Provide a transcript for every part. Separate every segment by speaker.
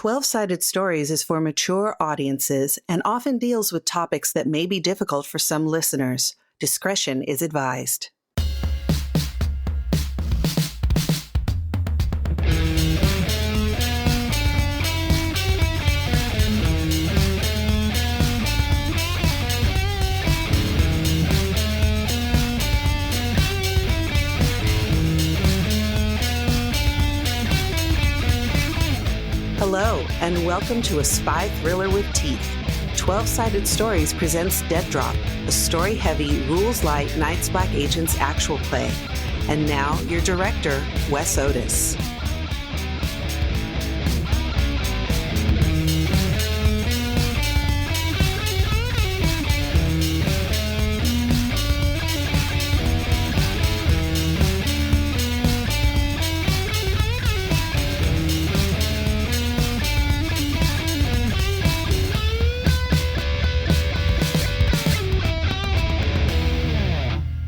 Speaker 1: 12-Sided Stories is for mature audiences and often deals with topics that may be difficult for some listeners. Discretion is advised. Hello, and welcome to a spy thriller with teeth. 12-Sided Stories presents Dead Drop, a story-heavy, rules-light Night's Black Agents actual play. And now, your director, Wes Otis.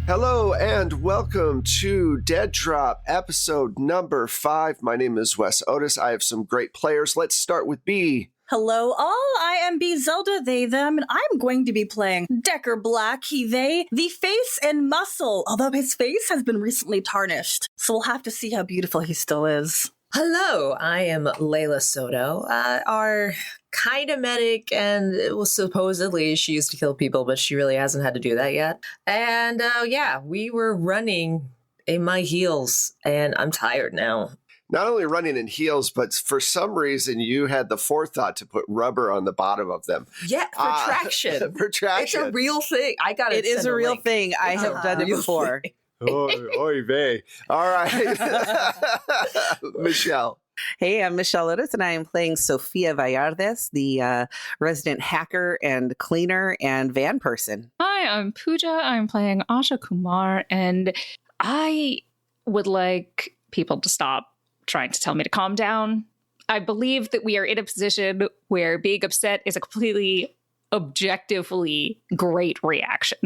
Speaker 2: Hello and welcome to Dead Drop, episode number 5. My name is Wes Otis. I have some great players. Let's start with B.
Speaker 3: Hello all, I am B Zelda, they, them, and I'm going to be playing Decker Black, he, they, the face and muscle, although his face has been recently tarnished, so we'll have to see how beautiful he still is.
Speaker 4: Hello, I am Layla Soto, our kind of medic, and supposedly she used to kill people, but she really hasn't had to do that yet. And we were running in my heels, and I'm tired now.
Speaker 2: Not only running in heels, but for some reason you had the forethought to put rubber on the bottom of them.
Speaker 4: Yeah, for traction.
Speaker 2: For traction.
Speaker 4: It's a real thing.
Speaker 1: It is a real thing. I have done it before.
Speaker 2: Oy vey. All right. Michelle.
Speaker 1: Hey, I'm Michelle Otis, and I am playing Sofia Vallardes, the resident hacker and cleaner and van person.
Speaker 5: Hi, I'm Pooja. I'm playing Asha Kumar, and I would like people to stop trying to tell me to calm down. I believe that we are in a position where being upset is a completely objectively great reaction.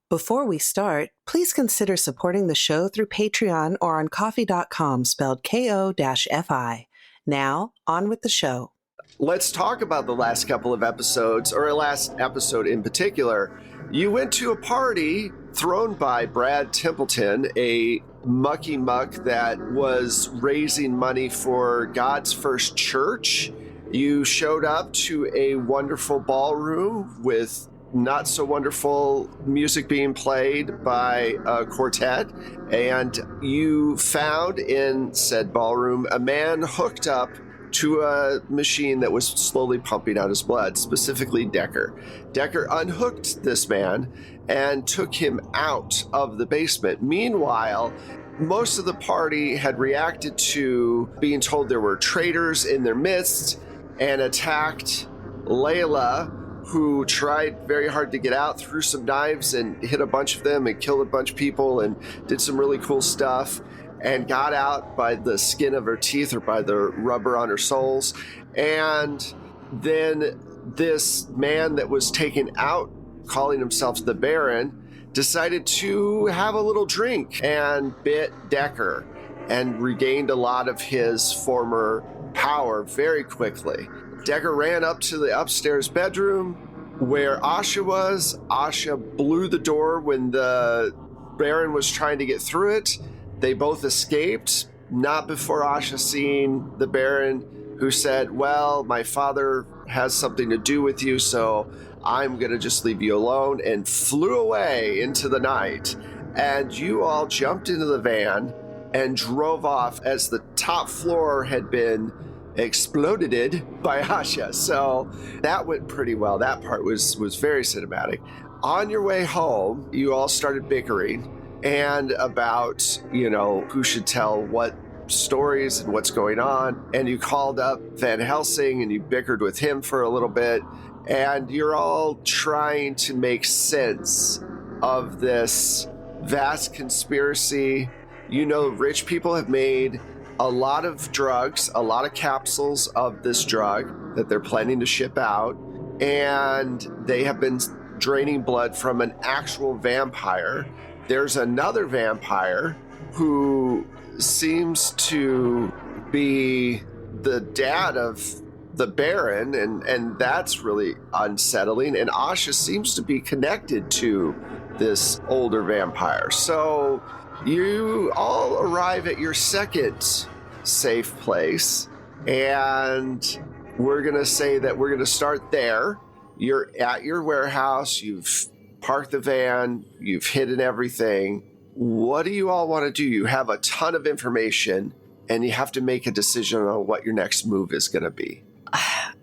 Speaker 1: Before we start, please consider supporting the show through Patreon or on Ko-fi.com, spelled Ko-fi. Now, on with the show.
Speaker 2: Let's talk about the last couple of episodes, or last episode in particular. You went to a party thrown by Brad Templeton, a mucky muck that was raising money for God's First Church. You showed up to a wonderful ballroom with not so wonderful music being played by a quartet, and you found in said ballroom a man hooked up to a machine that was slowly pumping out his blood, specifically Decker. Decker unhooked this man and took him out of the basement. Meanwhile, most of the party had reacted to being told there were traitors in their midst and attacked Layla, who tried very hard to get out, threw some knives and hit a bunch of them and killed a bunch of people and did some really cool stuff and got out by the skin of her teeth or by the rubber on her soles. And then this man that was taken out, calling himself the Baron, decided to have a little drink and bit Decker and regained a lot of his former power very quickly. Decker ran up to the upstairs bedroom where Asha was. Asha blew the door when the Baron was trying to get through it. They both escaped, not before Asha seeing the Baron, who said, well, my father has something to do with you, so I'm going to just leave you alone, and flew away into the night. And you all jumped into the van and drove off as the top floor had been exploded by Asha. So that went pretty well. That part was very cinematic. On your way home, you all started bickering and about, who should tell what stories and what's going on. And you called up Van Helsing and you bickered with him for a little bit. And you're all trying to make sense of this vast conspiracy. Rich people have made a lot of drugs, a lot of capsules of this drug that they're planning to ship out, and they have been draining blood from an actual vampire. There's another vampire who seems to be the dad of the Baron, and that's really unsettling. And Asha seems to be connected to this older vampire. So you all arrive at your second safe place, and we're going to say that we're going to start there. You're at your warehouse, you've parked the van, you've hidden everything. What do you all want to do? You have a ton of information, and you have to make a decision on what your next move is going to be.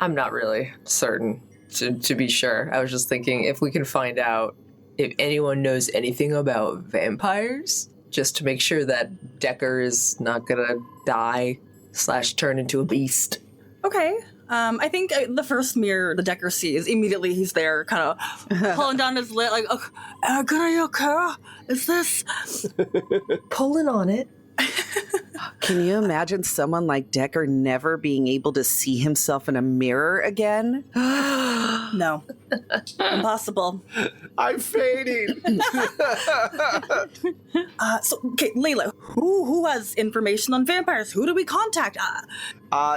Speaker 4: I'm not really certain, to be sure. I was just thinking if we can find out if anyone knows anything about vampires, just to make sure that Decker is not gonna die / turn into a beast.
Speaker 3: Okay. I think the first mirror the Decker sees, immediately he's there, kind of pulling down his lip, like, "Gonna you okay? Is this
Speaker 4: Pulling on it?"
Speaker 1: Can you imagine someone like Decker never being able to see himself in a mirror again?
Speaker 3: No. Impossible.
Speaker 2: I'm fading.
Speaker 3: Okay, Layla, who has information on vampires? Who do we contact?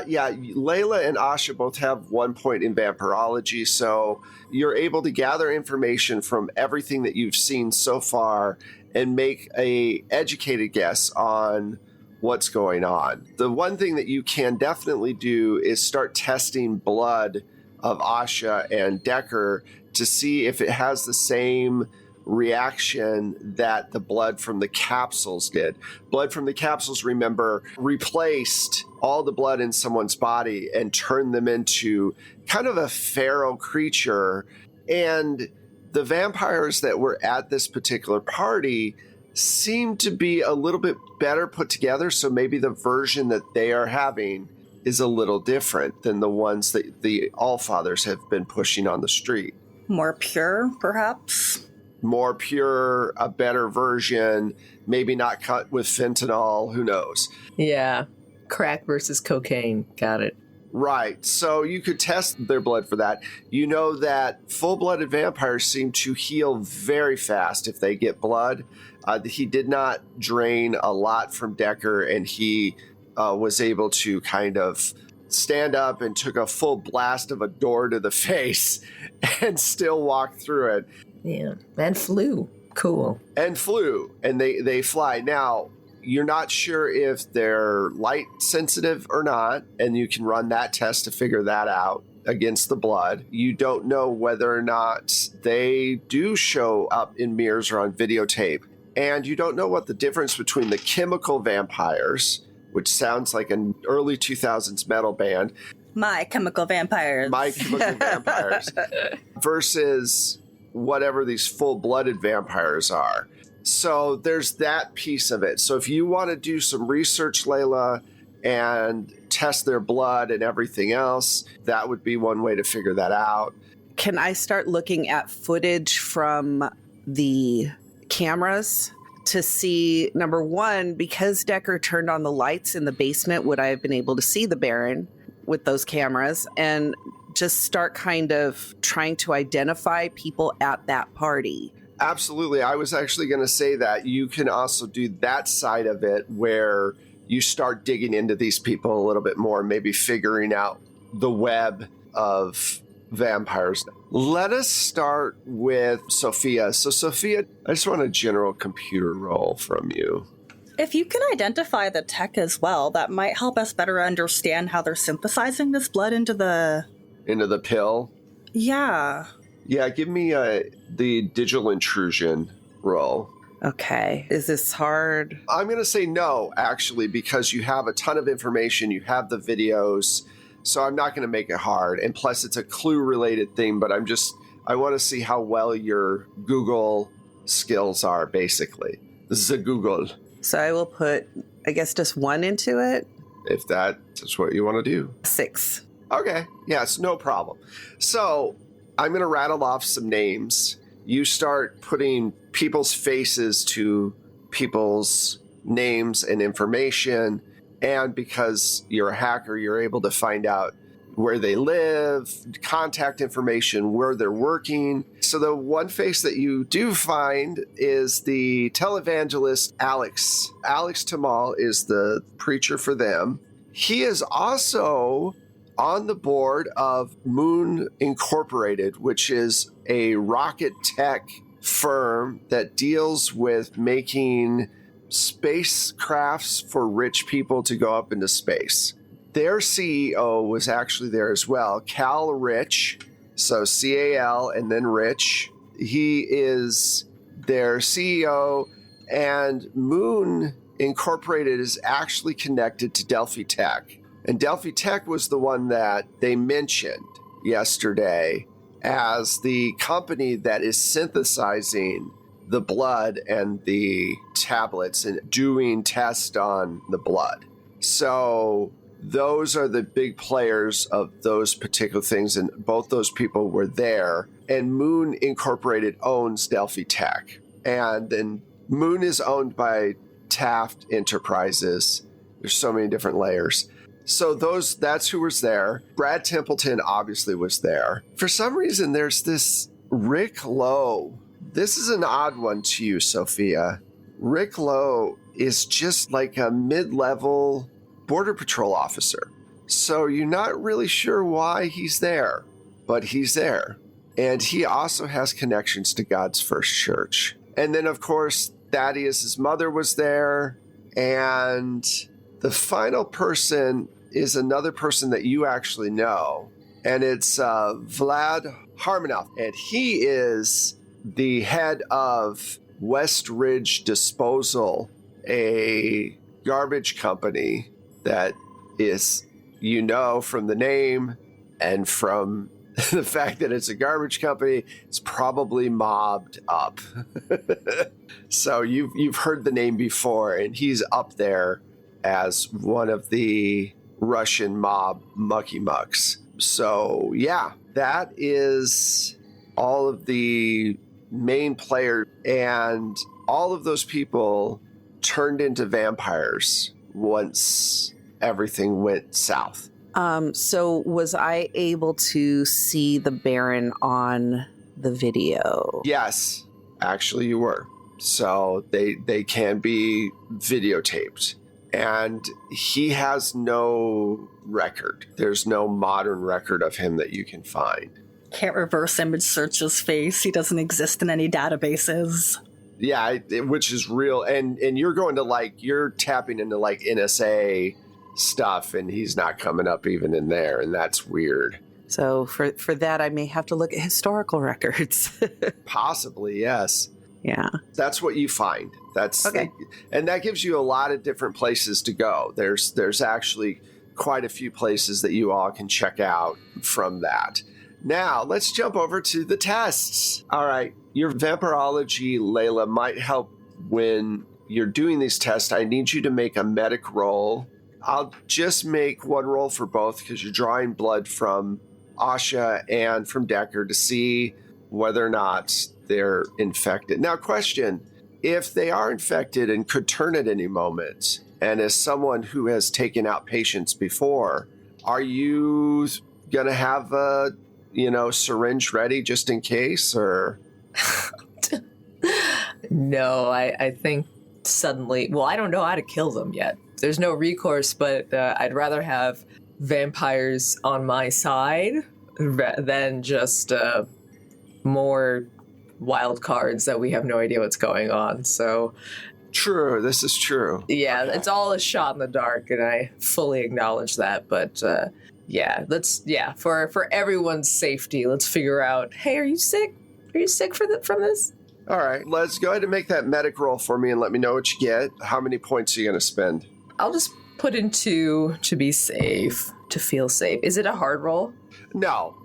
Speaker 2: Yeah, Layla and Asha both have 1 point in vampirology, so you're able to gather information from everything that you've seen so far and make a educated guess on what's going on. The one thing that you can definitely do is start testing blood of Asha and Decker to see if it has the same reaction that the blood from the capsules did. Blood from the capsules, remember, replaced all the blood in someone's body and turned them into kind of a feral creature. And the vampires that were at this particular party seem to be a little bit better put together, so maybe the version that they are having is a little different than the ones that the Allfathers have been pushing on the street.
Speaker 3: More pure, perhaps?
Speaker 2: More pure, a better version, maybe not cut with fentanyl, who knows?
Speaker 4: Yeah. Crack versus cocaine. Got it.
Speaker 2: Right, so you could test their blood for that. You know that full-blooded vampires seem to heal very fast if they get blood. He did not drain a lot from Decker, and he was able to kind of stand up and took a full blast of a door to the face and still walk through it.
Speaker 4: Yeah, and flew. Cool.
Speaker 2: And flew, and they fly. Now, you're not sure if they're light sensitive or not, and you can run that test to figure that out against the blood. You don't know whether or not they do show up in mirrors or on videotape. And you don't know what the difference between the chemical vampires, which sounds like an early 2000s metal band.
Speaker 3: My Chemical Vampires.
Speaker 2: My Chemical Vampires. Versus whatever these full-blooded vampires are. So there's that piece of it. So if you want to do some research, Layla, and test their blood and everything else, that would be one way to figure that out.
Speaker 1: Can I start looking at footage from the cameras to see, number one, because Decker turned on the lights in the basement, would I have been able to see the Baron with those cameras? And just start kind of trying to identify people at that party.
Speaker 2: Absolutely. I was actually going to say that you can also do that side of it where you start digging into these people a little bit more, maybe figuring out the web of vampires. Let us start with Sophia. So Sophia, I just want a general computer roll from you.
Speaker 3: If you can identify the tech as well, that might help us better understand how they're synthesizing this blood into the
Speaker 2: pill.
Speaker 3: Yeah.
Speaker 2: Yeah, give me the digital intrusion roll.
Speaker 1: Okay. Is this hard?
Speaker 2: I'm going to say no, actually, because you have a ton of information. You have the videos, so I'm not going to make it hard. And plus, it's a clue-related thing, but I want to see how well your Google skills are, basically. This is a Google.
Speaker 1: So I will put, I guess, just 1 into it.
Speaker 2: If that's what you want to do.
Speaker 1: 6.
Speaker 2: Okay. Yes, no problem. So I'm going to rattle off some names. You start putting people's faces to people's names and information. And because you're a hacker, you're able to find out where they live, contact information, where they're working. So the one face that you do find is the televangelist Alex. Alex Tamal is the preacher for them. He is also on the board of Moon Incorporated, which is a rocket tech firm that deals with making spacecrafts for rich people to go up into space. Their CEO was actually there as well, Cal Rich, so C-A-L and then Rich. He is their CEO, and Moon Incorporated is actually connected to Delphi Tech. And Delphi Tech was the one that they mentioned yesterday as the company that is synthesizing the blood and the tablets and doing tests on the blood. So those are the big players of those particular things, and both those people were there. And Moon Incorporated owns Delphi Tech. And then Moon is owned by Taft Enterprises. There's so many different layers. So that's who was there. Brad Templeton obviously was there. For some reason, there's this Rick Lowe. This is an odd one to you, Sophia. Rick Lowe is just like a mid-level Border Patrol officer. So you're not really sure why he's there, but he's there. And he also has connections to God's First Church. And then, of course, Thaddeus' mother was there. And the final person is another person that you actually know. And it's Vlad Harmanoff. And he is the head of West Ridge Disposal, a garbage company that is, from the name and from the fact that it's a garbage company, it's probably mobbed up. So you've heard the name before, and he's up there as one of the Russian mob mucky mucks. So yeah, that is all of the main players, and all of those people turned into vampires once everything went south.
Speaker 1: So was I able to see the Baron on the video?
Speaker 2: Yes, actually you were. So they can be videotaped. And he has no record. There's no modern record of him that you can find.
Speaker 3: Can't reverse image search his face. He doesn't exist in any databases.
Speaker 2: Yeah, which is real. And you're going to you're tapping into NSA stuff, and he's not coming up even in there, and that's weird.
Speaker 1: So for that, I may have to look at historical records.
Speaker 2: Possibly, yes.
Speaker 1: Yeah.
Speaker 2: That's what you find. That's
Speaker 1: okay.
Speaker 2: And that gives you a lot of different places to go. There's actually quite a few places that you all can check out from that. Now, let's jump over to the tests. All right. Your vampirology, Layla, might help when you're doing these tests. I need you to make a medic roll. I'll just make one roll for both because you're drawing blood from Asha and from Decker to see whether or not they're infected. Now, question, if they are infected and could turn at any moment, and as someone who has taken out patients before, are you going to have a syringe ready just in case, or?
Speaker 4: No, I think suddenly, well, I don't know how to kill them yet. There's no recourse, but I'd rather have vampires on my side than just more wild cards that we have no idea what's going on. So
Speaker 2: true, this is true.
Speaker 4: Yeah,
Speaker 2: okay.
Speaker 4: It's all a shot in the dark, and I fully acknowledge that. But for everyone's safety, let's figure out. Hey, are you sick? Are you sick from this?
Speaker 2: All right, let's go ahead and make that medic roll for me and let me know what you get. How many points are you going to spend?
Speaker 4: I'll just put in 2 to be safe, to feel safe. Is it a hard roll?
Speaker 2: No.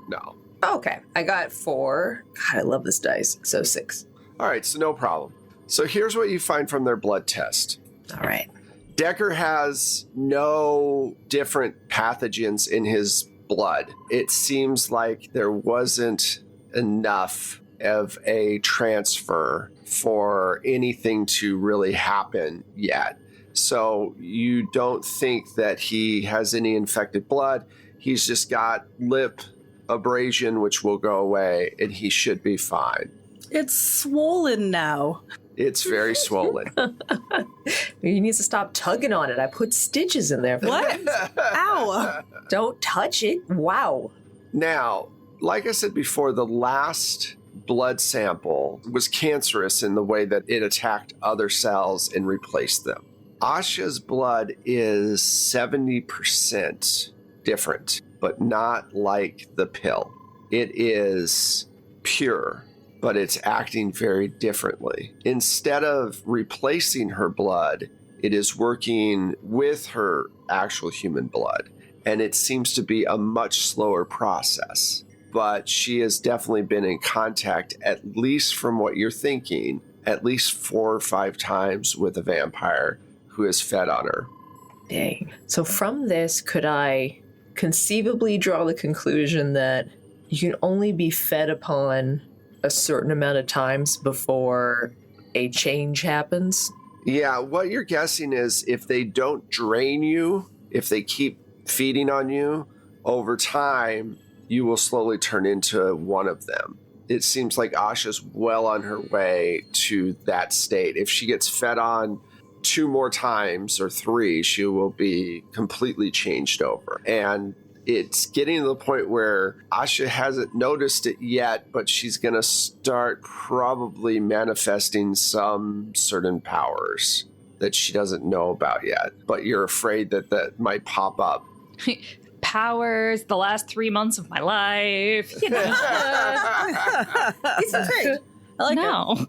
Speaker 4: Okay, I got 4. God, I love this dice. So 6.
Speaker 2: All right, so no problem. So here's what you find from their blood test.
Speaker 4: All right.
Speaker 2: Decker has no different pathogens in his blood. It seems like there wasn't enough of a transfer for anything to really happen yet. So you don't think that he has any infected blood. He's just got lip abrasion, which will go away, and he should be fine.
Speaker 3: It's swollen now.
Speaker 2: It's very swollen.
Speaker 4: You need to stop tugging on it. I put stitches in there.
Speaker 3: What? Ow.
Speaker 4: Don't touch it. Wow.
Speaker 2: Now, like I said before, the last blood sample was cancerous in the way that it attacked other cells and replaced them. Asha's blood is 70% different, but not like the pill. It is pure, but it's acting very differently. Instead of replacing her blood, it is working with her actual human blood, and it seems to be a much slower process. But she has definitely been in contact, at least from what you're thinking, at least 4 or 5 times with a vampire who has fed on her.
Speaker 4: Dang. So from this, could I conceivably draw the conclusion that you can only be fed upon a certain amount of times before a change happens?
Speaker 2: Yeah, what you're guessing is if they don't drain you, if they keep feeding on you, over time, you will slowly turn into one of them. It seems like Asha's well on her way to that state. If she gets fed on 2 more times or 3, she will be completely changed over. And it's getting to the point where Asha hasn't noticed it yet, but she's going to start probably manifesting some certain powers that she doesn't know about yet. But you're afraid that that might pop up.
Speaker 5: Powers, the last 3 months of my life. You know.
Speaker 3: It's great. I like
Speaker 5: No.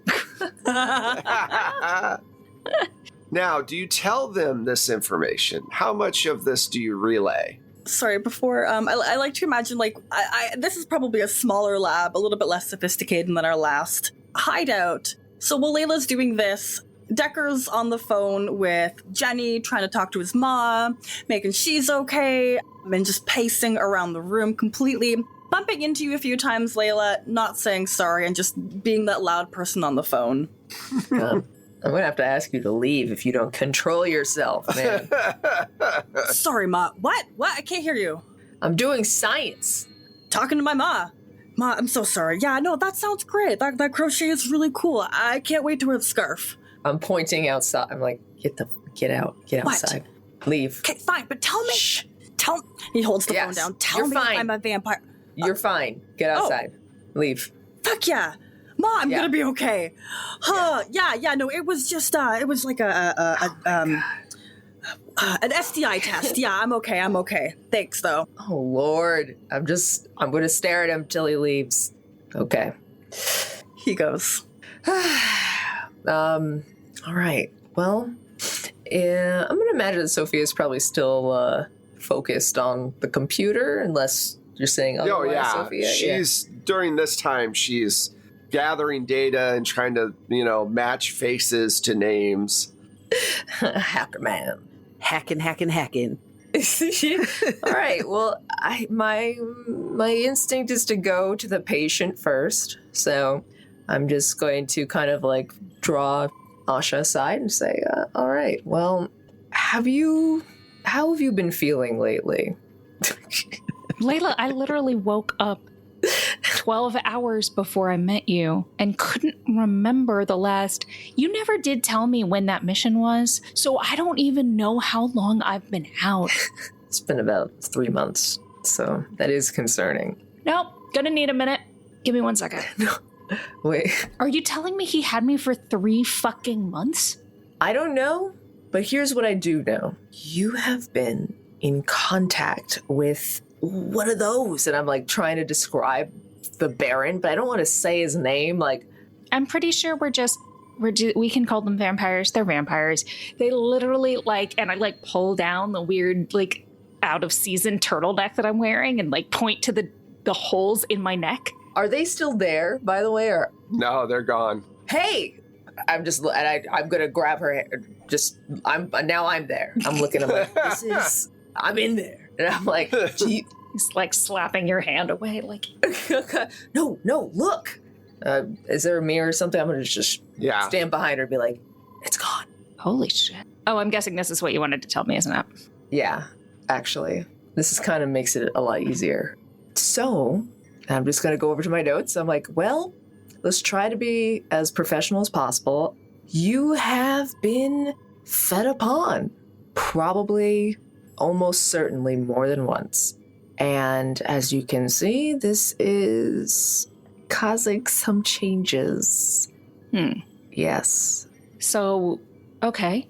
Speaker 2: Now, do you tell them this information? How much of this do you relay?
Speaker 3: Sorry, before, I like to imagine, like, this is probably a smaller lab, a little bit less sophisticated than our last hideout. So while Layla's doing this, Decker's on the phone with Jenny, trying to talk to his mom, making she's okay, and just pacing around the room completely, bumping into you a few times, Layla, not saying sorry, and just being that loud person on the phone.
Speaker 4: I'm going to have to ask you to leave if you don't control yourself, man.
Speaker 3: Sorry, Ma. What? I can't hear you.
Speaker 4: I'm doing science.
Speaker 3: Talking to my Ma. Ma, I'm so sorry. Yeah, no, that sounds great. That crochet is really cool. I can't wait to wear the scarf.
Speaker 4: I'm pointing outside. I'm like, get outside. Leave.
Speaker 3: Okay, fine, but tell me.
Speaker 4: Shh.
Speaker 3: He holds the phone
Speaker 4: Yes,
Speaker 3: down. Tell
Speaker 4: you're
Speaker 3: me
Speaker 4: fine.
Speaker 3: I'm a vampire.
Speaker 4: You're fine. Get outside. Leave.
Speaker 3: Fuck yeah. Ma, I'm
Speaker 4: Yeah.
Speaker 3: gonna be okay. Huh, yeah, no, it was just, it was like an STI test. Yeah, I'm okay. Thanks, though.
Speaker 4: Oh, Lord. I'm going to stare at him till he leaves. Okay.
Speaker 3: He goes.
Speaker 4: All right. Well, I'm going to imagine that Sophia is probably still focused on the computer, unless you're saying otherwise,
Speaker 2: Oh, yeah.
Speaker 4: Sophia.
Speaker 2: During this time, she's gathering data and trying to, match faces to names.
Speaker 4: Hacker man.
Speaker 1: Hacking.
Speaker 4: All right. Well, my instinct is to go to the patient first. So I'm just going to kind of like draw Asha aside and say, all right, well, how have you been feeling lately?
Speaker 5: Layla, I literally woke up 12 hours before I met you and couldn't remember the last. You never did tell me when that mission was, so I don't even know how long I've been out.
Speaker 4: It's been about 3 months, so that is concerning.
Speaker 5: Nope, gonna need a minute. Give me 1 second.
Speaker 4: Wait,
Speaker 5: Are you telling me he had me for 3 fucking months?
Speaker 4: I don't know, but here's what I do know. You have been in contact with one of those, and I'm like trying to describe the Baron, but I don't want to say his name. Like,
Speaker 5: I'm pretty sure we can call them vampires. They're vampires. They literally and I pull down the weird out of season turtleneck that I'm wearing and point to the holes in my neck.
Speaker 4: are they still there, by the way? Or
Speaker 2: No, they're gone.
Speaker 4: hey, I'm gonna grab her. I'm there. I'm looking. I'm like, I'm in there, and I'm like, gee.
Speaker 5: He's slapping your hand away.
Speaker 4: No, look. Is there a mirror or something? I'm gonna just stand behind her and be like, it's gone.
Speaker 5: Holy shit. Oh, I'm guessing this is what you wanted to tell me, isn't it?
Speaker 4: Yeah, actually, this is kind of makes it a lot easier. So I'm just gonna go over to my notes. I'm like, well, let's try to be as professional as possible. You have been fed upon. Probably, almost certainly more than once. And as you can see, this is causing some changes. Yes.
Speaker 5: So, okay.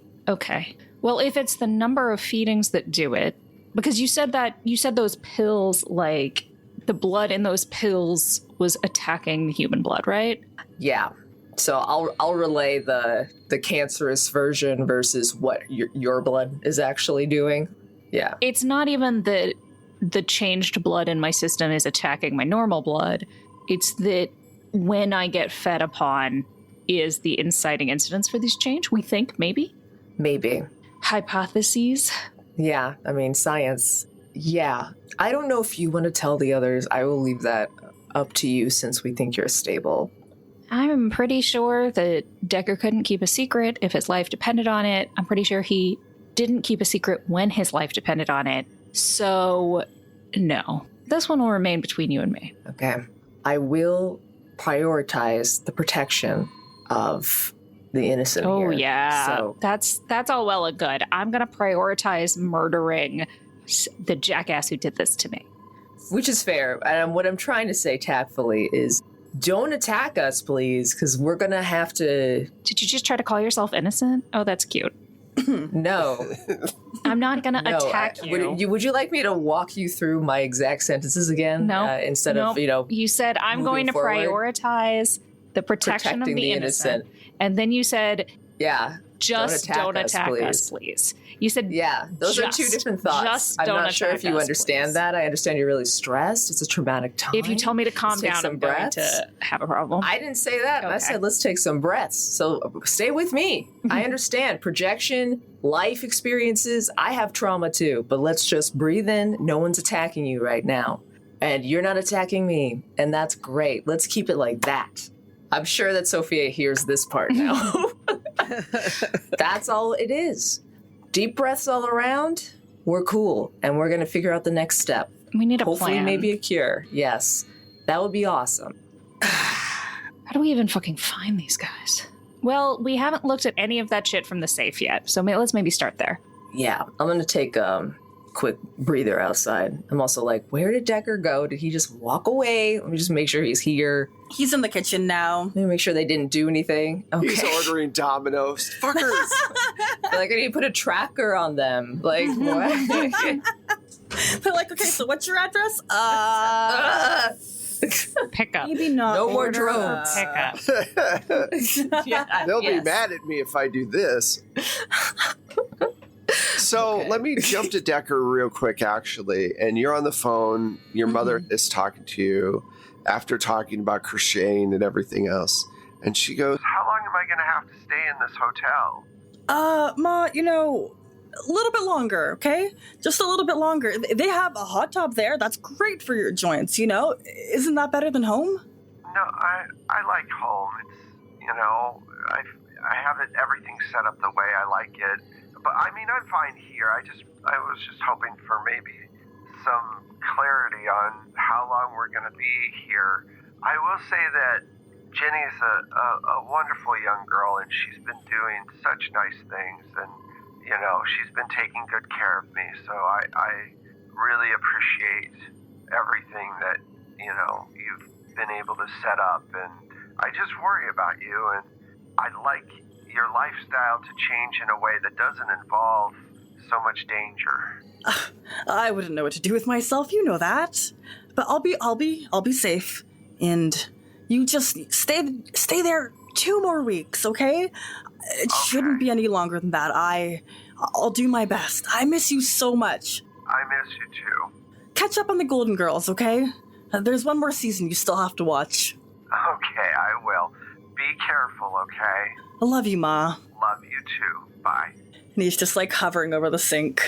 Speaker 5: Well, if it's the number of feedings that do it, because you said those pills, like the blood in those pills was attacking the human blood, right?
Speaker 4: Yeah. So I'll relay the cancerous version versus what your blood is actually doing. Yeah.
Speaker 5: It's not even that the changed blood in my system is attacking my normal blood. It's that when I get fed upon is the inciting incidents for this change, we think, maybe?
Speaker 4: Maybe.
Speaker 5: Hypotheses?
Speaker 4: Yeah, I mean, science. Yeah. I don't know if you want to tell the others. I will leave that up to you since we think you're stable.
Speaker 5: I'm pretty sure that Decker couldn't keep a secret if his life depended on it. I'm pretty sure he didn't keep a secret when his life depended on it. So, no. This one will remain between you and me.
Speaker 4: Okay. I will prioritize the protection of the innocent here.
Speaker 5: Oh, yeah.
Speaker 4: So
Speaker 5: That's all well and good. I'm going to prioritize murdering the jackass who did this to me.
Speaker 4: which is fair. And what I'm trying to say tactfully is don't attack us, please, because we're going to have to...
Speaker 5: Did you just try to call yourself innocent? Oh, that's cute.
Speaker 4: No.
Speaker 5: I'm not going to attack you.
Speaker 4: Would you like me to walk you through my exact sentences again?
Speaker 5: No.
Speaker 4: Instead of,
Speaker 5: You said, I'm going to prioritize the protection of the innocent. And then you said...
Speaker 4: Yeah.
Speaker 5: Just don't attack us, please. You said,
Speaker 4: yeah, those are two different thoughts. I'm not sure if you understand that. I understand you're really stressed. It's a traumatic time.
Speaker 5: If you tell me to calm down, I'm going to have a problem.
Speaker 4: I didn't say that. Okay. I said, let's take some breaths. So stay with me. I understand projection, life experiences. I have trauma too, but let's just breathe in. No one's attacking you right now. And you're not attacking me. And that's great. Let's keep it like that. I'm sure that Sophia hears this part now. That's all it is. Deep breaths all around. We're cool. And we're going to figure out the next step.
Speaker 5: We need a
Speaker 4: Hopefully
Speaker 5: plan.
Speaker 4: maybe a cure. Yes. That would be awesome.
Speaker 5: How do we even fucking find these guys? Well, we haven't looked at any of that shit from the safe yet. So let's maybe start there.
Speaker 4: Yeah. I'm going to take a quick breather outside. I'm also like, where did Decker go? Did he just walk away? Let me just make sure he's here.
Speaker 3: He's in the kitchen now.
Speaker 4: Let me make sure they didn't do anything. Okay.
Speaker 2: He's ordering Domino's. Fuckers!
Speaker 4: Like, I need to put a tracker on them. Like, what?
Speaker 3: They're like, okay, so what's your address?
Speaker 5: Pick up.
Speaker 3: Maybe not.
Speaker 4: No more drones.
Speaker 5: Pick up.
Speaker 4: Yeah,
Speaker 2: They'll
Speaker 4: yes.
Speaker 2: be mad at me if I do this. So let me jump to Decker real quick, actually. And you're on the phone. Your mother is talking to you after talking about crocheting and everything else. And she goes, "How long am I going to have to stay in this hotel?"
Speaker 3: Ma, a little bit longer, okay? Just a little bit longer. They have a hot tub there. That's great for your joints, Isn't that better than home?
Speaker 2: No, I like home. It's, I have everything set up the way I like it. But I mean, I'm fine here. I was just hoping for maybe some clarity on how long we're going to be here. I will say that Jenny's a wonderful young girl, and she's been doing such nice things, and, she's been taking good care of me. So I really appreciate everything that, you've been able to set up, and I just worry about you, and I'd like your lifestyle to change in a way that doesn't involve so much danger.
Speaker 3: I wouldn't know what to do with myself, you know that. But I'll be safe. And you just stay there 2 more weeks, okay? It shouldn't be any longer than that. I'll do my best. I miss you so much.
Speaker 2: I miss you too.
Speaker 3: Catch up on the Golden Girls, okay? There's one more season you still have to watch.
Speaker 2: Okay, I will. Be careful, okay?
Speaker 3: I love you, Ma.
Speaker 2: Love you too. Bye.
Speaker 3: And he's just hovering over the sink.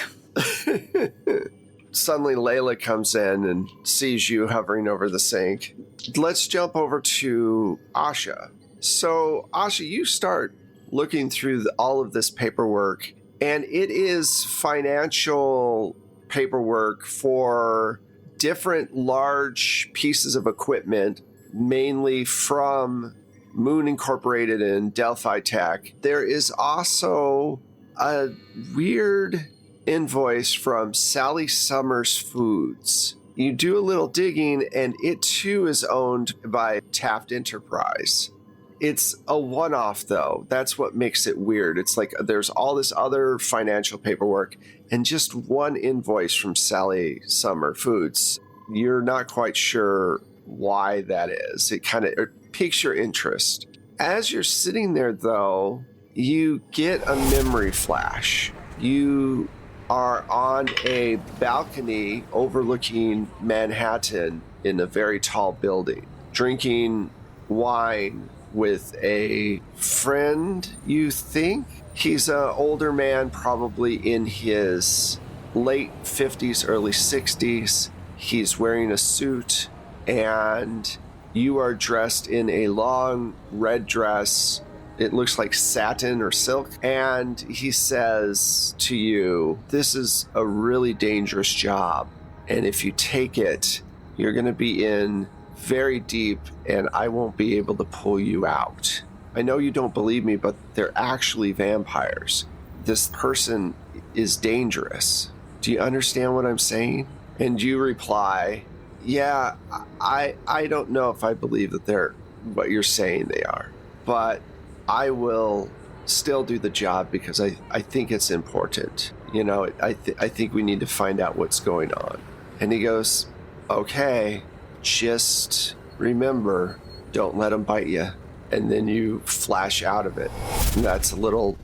Speaker 2: Suddenly Layla comes in and sees you hovering over the sink. Let's jump over to Asha. So, Asha, you start looking through all of this paperwork, and it is financial paperwork for different large pieces of equipment, mainly from Moon Incorporated and Delphi Tech. There is also a weird invoice from Sally Summers Foods. You do a little digging, and it too is owned by Taft Enterprise. It's a one-off, though. That's what makes it weird. It's like there's all this other financial paperwork and just one invoice from Sally Summer Foods. You're not quite sure why that is. It kind of piques your interest. As you're sitting there, though, you get a memory flash. You are on a balcony overlooking Manhattan in a very tall building, drinking wine with a friend, you think? He's an older man, probably in his late 50s, early 60s. He's wearing a suit, and you are dressed in a long red dress. It looks like satin or silk. And he says to you, this is a really dangerous job. And if you take it, you're going to be in very deep, and I won't be able to pull you out. I know you don't believe me, but they're actually vampires. This person is dangerous. Do you understand what I'm saying? And you reply, yeah, I don't know if I believe that they're what you're saying they are, but I will still do the job because I think it's important. You know, I think we need to find out what's going on. And he goes, okay, just remember, don't let them bite you. And then you flash out of it. And that's a little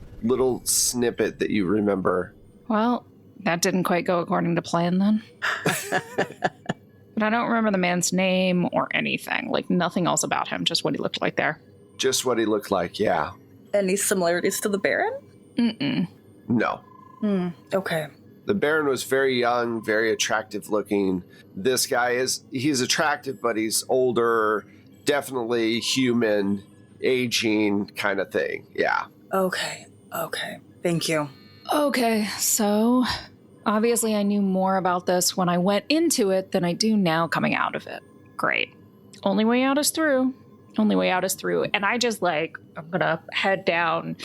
Speaker 2: snippet that you remember.
Speaker 5: Well, that didn't quite go according to plan then. But I don't remember the man's name or anything. Like, nothing else about him, just what he looked like there.
Speaker 2: Just what he looked like, yeah.
Speaker 3: Any similarities to the Baron?
Speaker 5: Mm-mm.
Speaker 2: No.
Speaker 3: Okay.
Speaker 2: The Baron was very young, very attractive looking. This guy he's attractive, but he's older, definitely human, aging kind of thing. Yeah.
Speaker 3: Okay. Thank you.
Speaker 5: Okay, so obviously I knew more about this when I went into it than I do now coming out of it. Great. Only way out is through. And I just I'm gonna head down.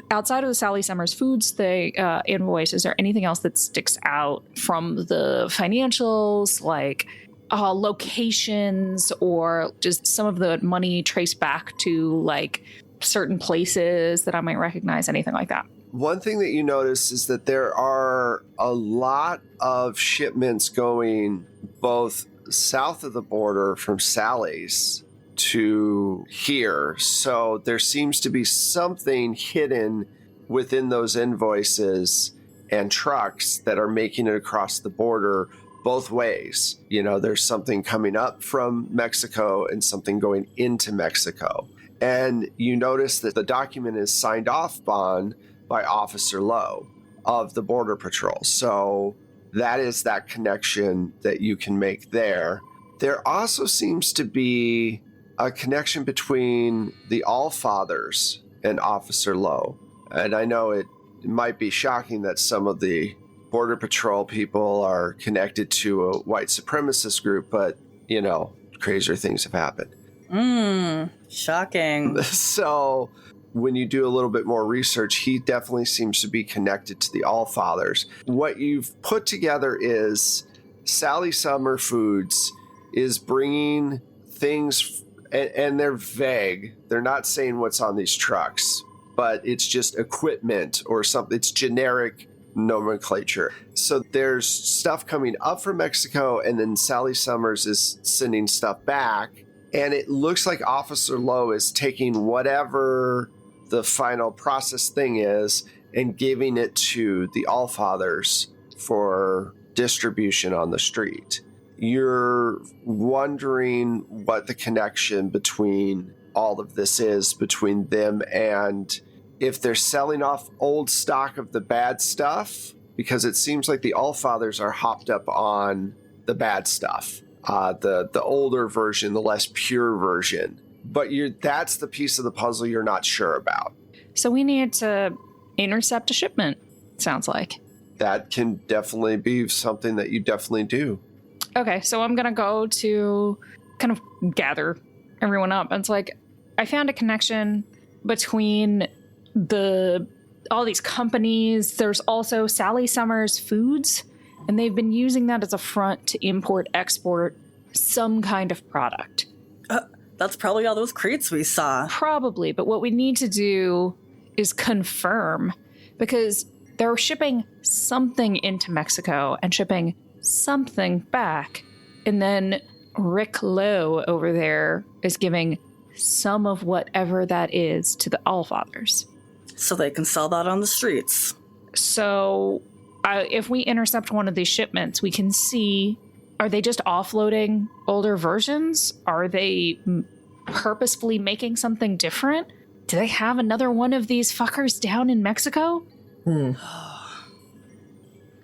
Speaker 5: Outside of the Sally Summers Foods invoice, is there anything else that sticks out from the financials, like locations, or just some of the money traced back to like certain places that I might recognize, anything like that?
Speaker 2: One thing that you notice is that there are a lot of shipments going both south of the border from Sally's to here. So there seems to be something hidden within those invoices and trucks that are making it across the border both ways. You know, there's something coming up from Mexico and something going into Mexico. And you notice that the document is signed off on by Officer Lowe of the Border Patrol. So that is that connection that you can make there. There also seems to be a connection between the Allfathers and Officer Lowe. And I know it might be shocking that some of the Border Patrol people are connected to a white supremacist group, but, you know, crazier things have happened.
Speaker 3: Shocking.
Speaker 2: So when you do a little bit more research, he definitely seems to be connected to the Allfathers. What you've put together is Sally Summer Foods is bringing things, and they're vague. They're not saying what's on these trucks, but it's just equipment or something. It's generic nomenclature. So there's stuff coming up from Mexico, and then Sally Summers is sending stuff back. And it looks like Officer Lowe is taking whatever the final process thing is and giving it to the Allfathers for distribution on the street. You're wondering what the connection between all of this is between them, and if they're selling off old stock of the bad stuff, because it seems like the Allfathers are hopped up on the bad stuff, the older version, the less pure version. But that's the piece of the puzzle you're not sure about.
Speaker 5: So we need to intercept a shipment, sounds like.
Speaker 2: That can definitely be something that you definitely do.
Speaker 5: Okay, so I'm going to go to kind of gather everyone up. And it's like, I found a connection between all these companies. There's also Sally Summers Foods, and they've been using that as a front to import-export some kind of product.
Speaker 3: That's probably all those crates we saw.
Speaker 5: Probably, but what we need to do is confirm, because they're shipping something into Mexico and shipping something back, and then Rick Lowe over there is giving some of whatever that is to the Allfathers.
Speaker 3: So they can sell that on the streets.
Speaker 5: So if we intercept one of these shipments, we can see, are they just offloading older versions? Are they purposefully making something different? Do they have another one of these fuckers down in Mexico?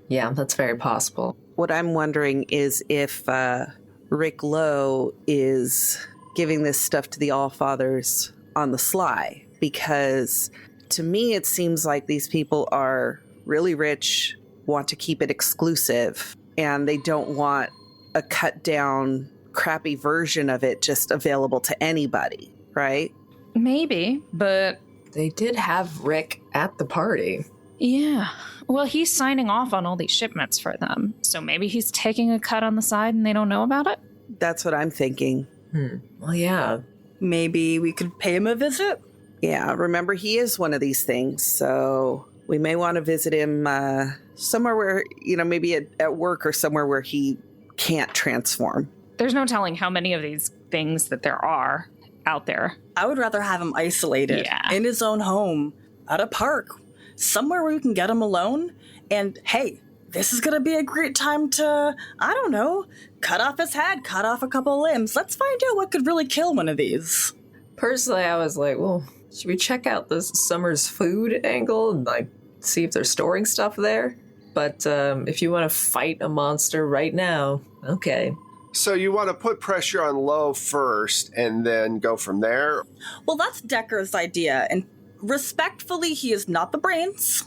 Speaker 4: Yeah, that's very possible.
Speaker 1: What I'm wondering is if Rick Lowe is giving this stuff to the Allfathers on the sly, because to me it seems like these people are really rich, want to keep it exclusive, and they don't want a cut down, crappy version of it just available to anybody, right?
Speaker 5: Maybe, but
Speaker 4: They did have Rick at the party.
Speaker 5: yeah. Well, he's signing off on all these shipments for them, so maybe he's taking a cut on the side and they don't know about it?
Speaker 1: That's what I'm thinking.
Speaker 4: Well, yeah.
Speaker 3: Maybe we could pay him a visit?
Speaker 1: Yeah, remember, he is one of these things, so we may want to visit him somewhere where, maybe at work or somewhere where he can't transform.
Speaker 5: There's no telling how many of these things that there are out there.
Speaker 3: I would rather have him isolated in his own home, at a park, somewhere where we can get him alone. And hey, this is going to be a great time to, I don't know, cut off his head, cut off a couple limbs. Let's find out what could really kill one of these.
Speaker 4: Personally, I was like, well, should we check out this Summer's food angle and see if they're storing stuff there? But if you want to fight a monster right now, okay.
Speaker 2: So you want to put pressure on Lowe first and then go from there?
Speaker 3: Well, that's Decker's idea, and respectfully, he is not the brains.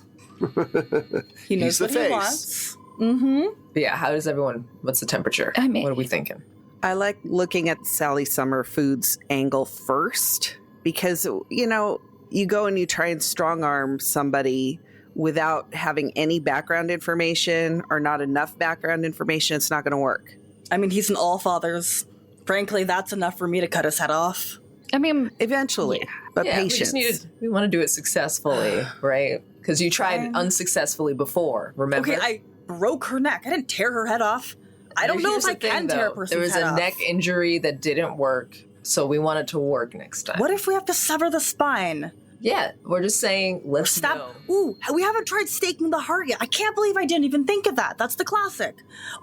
Speaker 3: He knows
Speaker 2: He's the
Speaker 3: what
Speaker 2: face.
Speaker 3: he wants. Mm-hmm.
Speaker 4: But yeah, what's the temperature?
Speaker 5: I mean-
Speaker 4: what are we thinking?
Speaker 1: I like looking at Sally Summer Foods angle first, because, you go and you try and strong arm somebody without having any background information or not enough background information. It's not going to work.
Speaker 3: I mean, he's an Allfathers. Frankly, that's enough for me to cut his head off.
Speaker 5: I mean,
Speaker 1: Eventually, but
Speaker 4: Yeah,
Speaker 1: patience.
Speaker 4: we want to do it successfully, right? Because you tried unsuccessfully before, remember?
Speaker 3: Okay, I broke her neck. I didn't tear her head off. I don't know
Speaker 4: Here's
Speaker 3: if I
Speaker 4: the thing,
Speaker 3: can tear a
Speaker 4: though.
Speaker 3: person's
Speaker 4: There was
Speaker 3: head
Speaker 4: a
Speaker 3: off.
Speaker 4: neck injury that didn't work, so we want it to work next time.
Speaker 3: What if we have to sever the spine?
Speaker 4: Yeah, we're just saying, let's
Speaker 3: Stab.
Speaker 4: know.
Speaker 3: Ooh, we haven't tried staking the heart yet. I can't believe I didn't even think of that. That's the classic.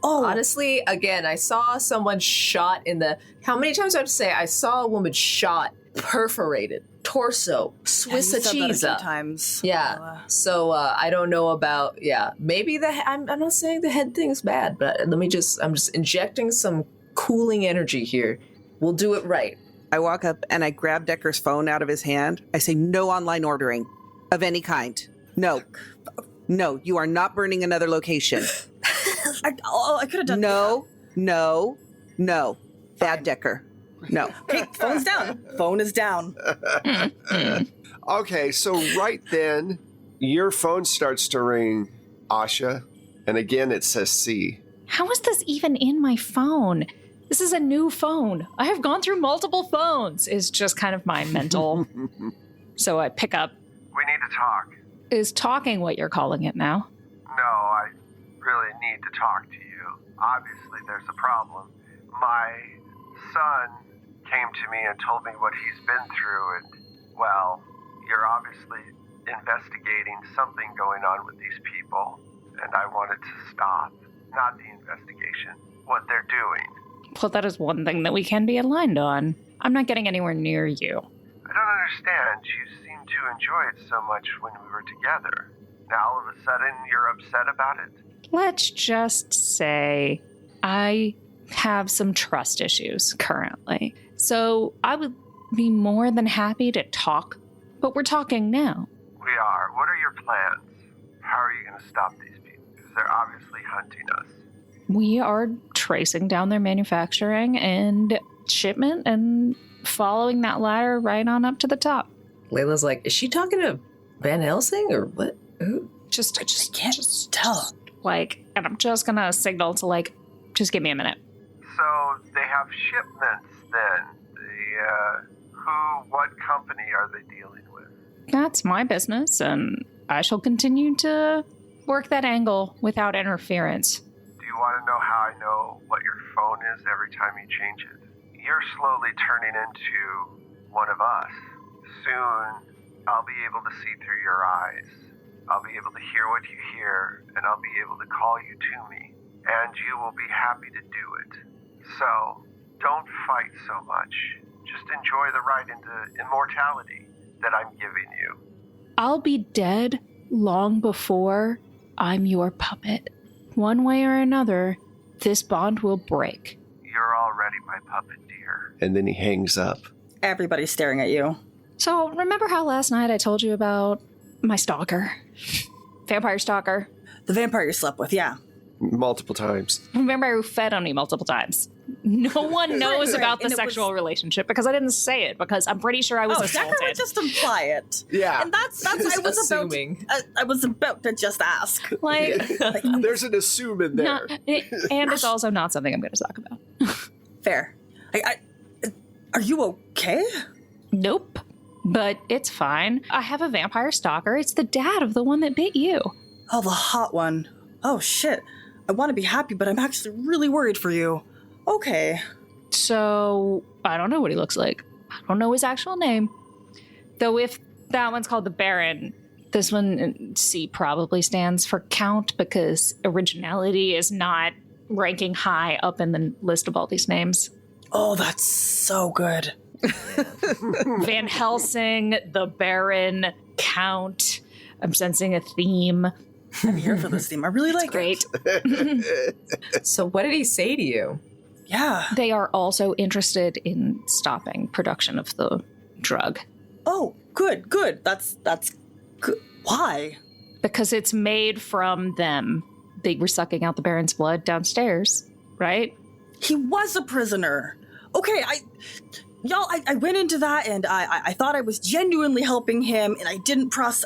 Speaker 3: Oh,
Speaker 4: Honestly, again, I saw someone shot in the... How many times do I have to say I saw a woman shot, perforated, torso, Swiss
Speaker 3: you said that a few
Speaker 4: cheese.
Speaker 3: times.
Speaker 4: Yeah. So I don't know about, maybe I'm not saying the head thing is bad, but I'm just injecting some cooling energy here. We'll do it right.
Speaker 1: I walk up and I grab Decker's phone out of his hand. I say, no online ordering of any kind. No, you are not burning another location.
Speaker 3: I could have done
Speaker 1: No. Bad Decker. No.
Speaker 3: Okay, phone's down. Phone is down.
Speaker 2: Okay, so right then, your phone starts to ring, Asha, and again it says C.
Speaker 5: how is this even in my phone? This is a new phone. I have gone through multiple phones, is just kind of my mental. So I pick up.
Speaker 6: We need to talk.
Speaker 5: Is talking what you're calling it now?
Speaker 6: No, I really need to talk to you. Obviously, there's a problem. My son came to me and told me what he's been through, and, well, you're obviously investigating something going on with these people, and I wanted to stop. Not the investigation, what they're doing.
Speaker 5: Well, that is one thing that we can be aligned on. I'm not getting anywhere near you.
Speaker 6: I don't understand. You seemed to enjoy it so much when we were together. Now all of a sudden you're upset about it?
Speaker 5: Let's just say I have some trust issues currently. So I would be more than happy to talk, but we're talking now.
Speaker 6: We are. What are your plans? How are you going to stop these people? Because they're obviously hunting us.
Speaker 5: We are tracing down their manufacturing and shipment and following that ladder right on up to the top.
Speaker 4: Layla's like, is she talking to Van Helsing or what? Who?
Speaker 5: Just
Speaker 3: Can't tell.
Speaker 5: like, and I'm just gonna signal to like, just give me a minute.
Speaker 6: So they have shipments then. What company are they dealing with?
Speaker 5: That's my business, and I shall continue to work that angle without interference.
Speaker 6: Do you want to know how I know what your phone is every time you change it? You're slowly turning into one of us. Soon, I'll be able to see through your eyes. I'll be able to hear what you hear, and I'll be able to call you to me. And you will be happy to do it. So, don't fight so much. Just enjoy the ride into immortality that I'm giving you.
Speaker 5: I'll be dead long before I'm your puppet. One way or another, this bond will break.
Speaker 6: You're already my puppet, dear.
Speaker 2: And then he hangs up.
Speaker 3: Everybody's staring at you.
Speaker 5: So, remember how last night I told you about my stalker? Vampire stalker.
Speaker 3: The vampire you slept with, yeah.
Speaker 2: Multiple times.
Speaker 5: Remember who fed on me multiple times. No one knows
Speaker 3: Right.
Speaker 5: about the
Speaker 3: And it
Speaker 5: sexual relationship because I didn't say it, because I'm pretty sure I was
Speaker 3: Decker
Speaker 5: assaulted.
Speaker 3: would just imply it.
Speaker 2: Yeah.
Speaker 3: And that's I was
Speaker 4: assuming.
Speaker 3: I was about to just ask.
Speaker 5: Like,
Speaker 2: There's an assume in there.
Speaker 5: not, and it's also not something I'm going to talk about.
Speaker 3: Fair. Are you okay?
Speaker 5: Nope. But it's fine. I have a vampire stalker. It's the dad of the one that bit you.
Speaker 3: Oh, the hot one. Oh, shit. I want to be happy, but I'm actually really worried for you. Okay.
Speaker 5: So, I don't know what he looks like. I don't know his actual name. Though if that one's called the Baron, this one, C, probably stands for Count, because originality is not ranking high up in the list of all these names.
Speaker 3: Oh, that's so good.
Speaker 5: Van Helsing, the Baron, Count. I'm sensing a theme.
Speaker 3: I'm here for this theme. I really like
Speaker 5: Great.
Speaker 3: it.
Speaker 4: So what did he say to you?
Speaker 3: Yeah.
Speaker 5: They are also interested in stopping production of the drug
Speaker 3: Oh, good. That's good. Why?
Speaker 5: because it's made from them. They were sucking out the Baron's blood downstairs, right?
Speaker 3: He was a prisoner. Okay, I went into that and I thought I was genuinely helping him, and I didn't process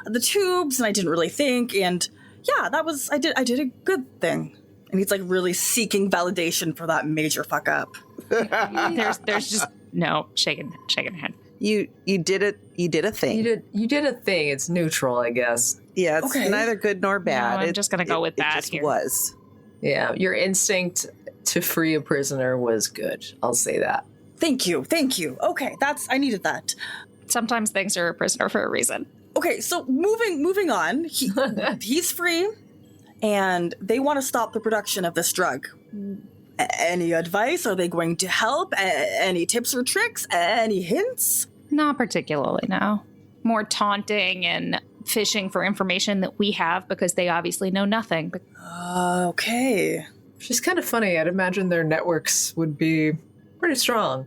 Speaker 3: the tubes, and I didn't really think, and yeah, I did a good thing. And he's like really seeking validation for that major fuck up.
Speaker 5: There's just no shaking head.
Speaker 7: You did it. You did a thing.
Speaker 4: You did a thing. It's neutral, I guess.
Speaker 7: Yeah, it's
Speaker 3: Okay.
Speaker 7: neither good nor bad.
Speaker 5: No, I'm just gonna go with that
Speaker 7: It just
Speaker 5: here.
Speaker 7: was.
Speaker 4: Yeah, your instinct to free a prisoner was good. I'll say that.
Speaker 3: Thank you. Okay, I needed that.
Speaker 5: Sometimes things are a prisoner for a reason.
Speaker 3: Okay, so moving on. He's free, and they want to stop the production of this drug. Any advice? Are they going to help? Any tips or tricks? Any hints?
Speaker 5: Not particularly, no. More taunting and fishing for information that we have because they obviously know nothing.
Speaker 3: Okay.
Speaker 4: Which is kind of funny. I'd imagine their networks would be pretty strong.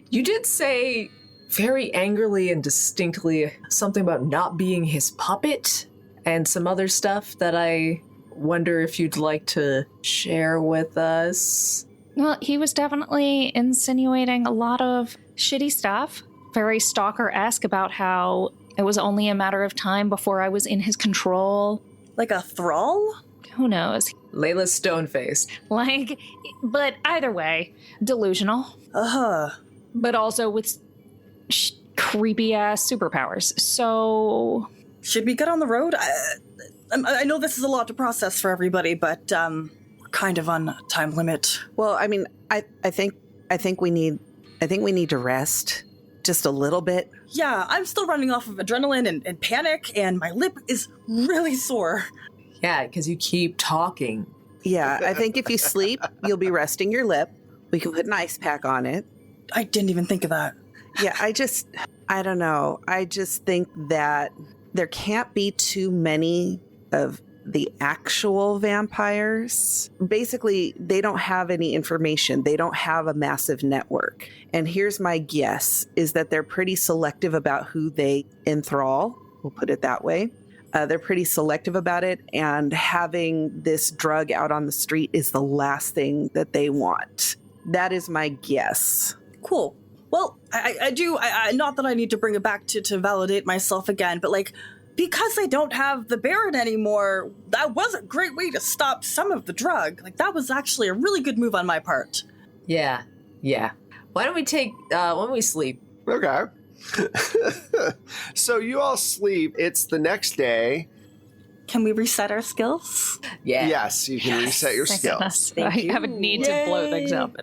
Speaker 4: You did say very angrily and distinctly something about not being his puppet and some other stuff that I wonder if you'd like to share with us.
Speaker 5: Well, he was definitely insinuating a lot of shitty stuff. Very stalker-esque about how it was only a matter of time before I was in his control.
Speaker 3: Like a thrall?
Speaker 5: Who knows?
Speaker 4: Layla's stone-faced.
Speaker 5: Like, but either way, delusional. But also with creepy-ass superpowers. So...
Speaker 3: Should we get on the road? I know this is a lot to process for everybody, but we're kind of on a time limit.
Speaker 7: Well, I mean, I think we need to rest just a little bit.
Speaker 3: Yeah, I'm still running off of adrenaline and panic, and my lip is really sore.
Speaker 4: Yeah, because you keep talking.
Speaker 7: Yeah, I think if you sleep, you'll be resting your lip. We can put an ice pack on it.
Speaker 3: I didn't even think of that.
Speaker 7: Yeah, I don't know. I just think that there can't be too many of the actual vampires. Basically, they don't have any information. They don't have a massive network. And here's my guess, is that they're pretty selective about who they enthrall. We'll put it that way. They're pretty selective about it, and having this drug out on the street is the last thing that they want. That is my guess.
Speaker 3: Cool. Well, I do, not that I need to bring it back to validate myself again, but like, because I don't have the Baron anymore, that was a great way to stop some of the drug. Like, that was actually a really good move on my part.
Speaker 4: Yeah. Why don't we sleep?
Speaker 2: Okay. So you all sleep. It's the next day.
Speaker 3: Can we reset our skills?
Speaker 4: Yeah.
Speaker 2: Yes, you can reset your
Speaker 5: Thank
Speaker 2: skills.
Speaker 5: goodness.
Speaker 3: Thank
Speaker 5: I have a
Speaker 3: you.
Speaker 5: need to blow things
Speaker 3: Yay.
Speaker 5: up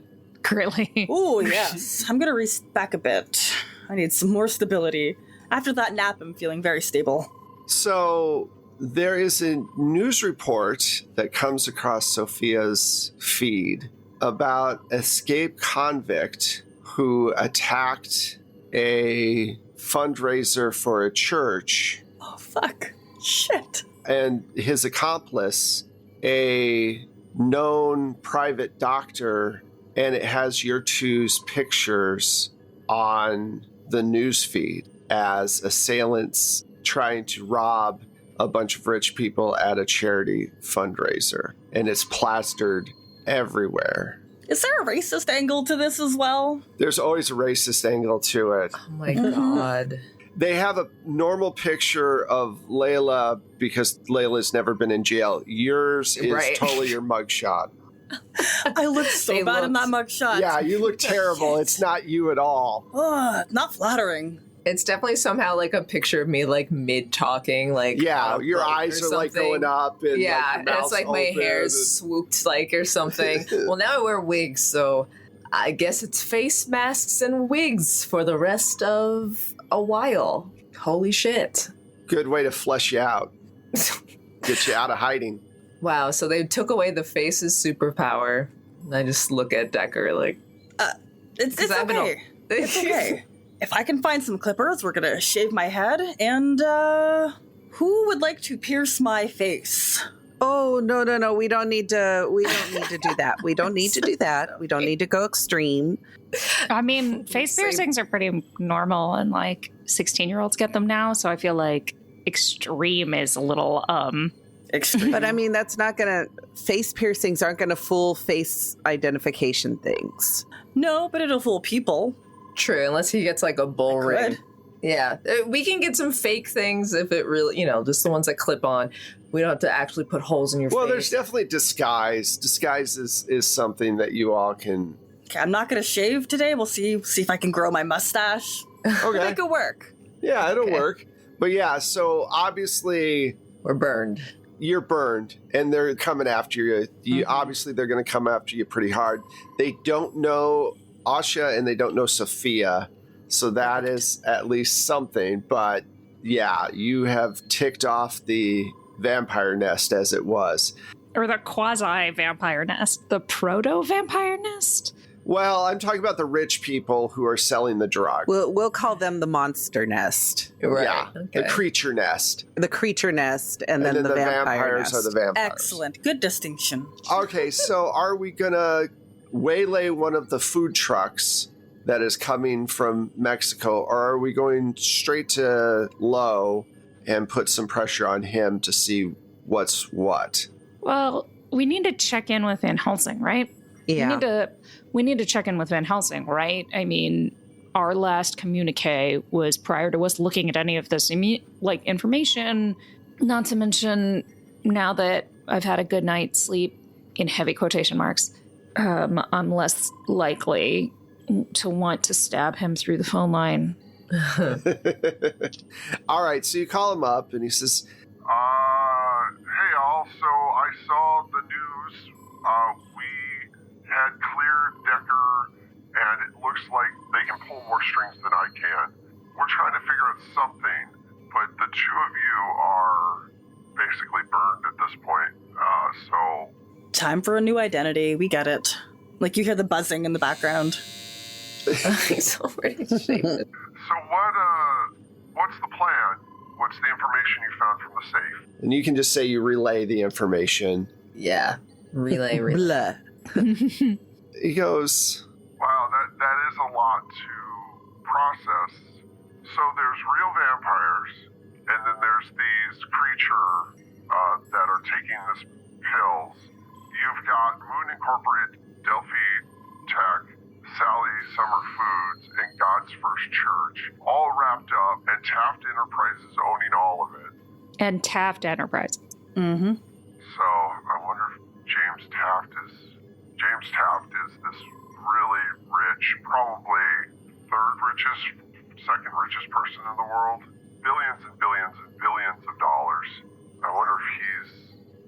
Speaker 5: currently.
Speaker 3: Oh, yes. I'm going to reset back a bit. I need some more stability. After that nap, I'm feeling very stable.
Speaker 2: So there is a news report that comes across Sophia's feed about escaped convict who attacked a fundraiser for a church,
Speaker 3: Oh, fuck. Shit.
Speaker 2: and his accomplice, a known private doctor, and it has your two's pictures on the news feed as assailants trying to rob a bunch of rich people at a charity fundraiser, and it's plastered everywhere.
Speaker 3: Is there a racist angle to this as well?
Speaker 2: There's always a racist angle to it.
Speaker 4: Oh my god.
Speaker 2: They have a normal picture of Layla because Layla's never been in jail. Yours is
Speaker 4: Right.
Speaker 2: totally your mugshot.
Speaker 3: I look so
Speaker 4: They
Speaker 3: bad in that
Speaker 4: looked-
Speaker 3: mugshot.
Speaker 2: Yeah, you look terrible. It's not you at all.
Speaker 3: Ugh, not flattering.
Speaker 4: It's definitely somehow like a picture of me like mid talking, like
Speaker 2: Yeah,
Speaker 4: out of
Speaker 2: your
Speaker 4: breath
Speaker 2: eyes
Speaker 4: or
Speaker 2: are like
Speaker 4: something.
Speaker 2: going up, and
Speaker 4: Yeah,
Speaker 2: like,
Speaker 4: and
Speaker 2: your
Speaker 4: it's
Speaker 2: mouth's
Speaker 4: like my
Speaker 2: open,
Speaker 4: hair's
Speaker 2: and-
Speaker 4: swooped like or something. Well, now I wear wigs, so I guess it's face masks and wigs for the rest of a while. Holy shit.
Speaker 2: Good way to flesh you out, get you out of hiding.
Speaker 4: Wow, so they took away the face's superpower. And I just look at Decker like,
Speaker 3: It's
Speaker 4: 'Cause I've been
Speaker 3: okay. It's okay. If I can find some clippers, we're gonna shave my head, and, who would like to pierce my face?
Speaker 7: Oh, no. We don't need to do that. We don't need to do that. We don't need to go extreme.
Speaker 5: I mean, face
Speaker 4: Same.
Speaker 5: piercings are pretty normal, and like 16-year-olds get them now. So I feel like extreme is a little
Speaker 3: Extreme.
Speaker 7: But I mean, that's not gonna, face piercings aren't gonna fool face identification things.
Speaker 3: No, but it'll fool people.
Speaker 4: true, unless he gets like a bull ring.
Speaker 3: Could.
Speaker 4: Yeah, we can get some fake things if it really, just the ones that clip on. We don't have to actually put holes in your
Speaker 2: Well,
Speaker 4: face.
Speaker 2: there's definitely disguise. Disguise is something that you all can.
Speaker 3: Okay, I'm not gonna shave today. We'll see if I can grow my mustache.
Speaker 2: Okay.
Speaker 3: Make it work.
Speaker 2: Yeah, it'll
Speaker 4: Okay.
Speaker 2: work. But yeah, so obviously
Speaker 4: We're burned.
Speaker 2: you're burned and they're coming after you. Obviously they're going to come after you pretty hard. They don't know Asha and they don't know Sophia. So that is at least something. But yeah, you have ticked off the vampire nest as it was.
Speaker 5: or the quasi vampire nest, the proto vampire nest.
Speaker 2: Well, I'm talking about the rich people who are selling the drug.
Speaker 7: We'll call them the monster nest,
Speaker 4: Right.
Speaker 2: Yeah,
Speaker 4: Okay.
Speaker 2: the creature nest.
Speaker 7: the creature nest, and then the vampire nest.
Speaker 2: are the vampires.
Speaker 3: Excellent. Good distinction.
Speaker 2: Okay, so are we gonna waylay one of the food trucks that is coming from Mexico, or are we going straight to Lowe and put some pressure on him to see what's what?
Speaker 5: Well, we need to check in with Van Helsing, right?
Speaker 7: Yeah.
Speaker 5: We need to check in with Van Helsing, right? I mean, our last communique was prior to us looking at any of this information. Not to mention, now that I've had a good night's sleep, in heavy quotation marks, I'm less likely to want to stab him through the phone line.
Speaker 2: All right, so you call him up and he says,
Speaker 6: Hey all, so I saw the news. We had cleared Decker, and it looks like they can pull more strings than I can. We're trying to figure out something, but the two of you are basically burned at this point. So
Speaker 3: Time for a new identity. We get it. Like you hear the buzzing in the background.
Speaker 4: He's already shaved.
Speaker 6: So what's the plan? What's the information you found from the safe?
Speaker 2: and you can just say you relay the information.
Speaker 4: Yeah. Relay.
Speaker 7: Blah.
Speaker 2: He goes,
Speaker 6: Wow, that is a lot to process. So there's real vampires, and then there's these creature that are taking this pills. You've got Moon Incorporated Delphi Tech, Summer Foods and God's First Church, all wrapped up, and Taft Enterprises owning all of it.
Speaker 5: And Taft Enterprise.
Speaker 3: Mm-hmm.
Speaker 6: So I wonder if James Taft is this really rich, probably third richest, second richest person in the world. Billions and billions and billions of dollars. I wonder if he's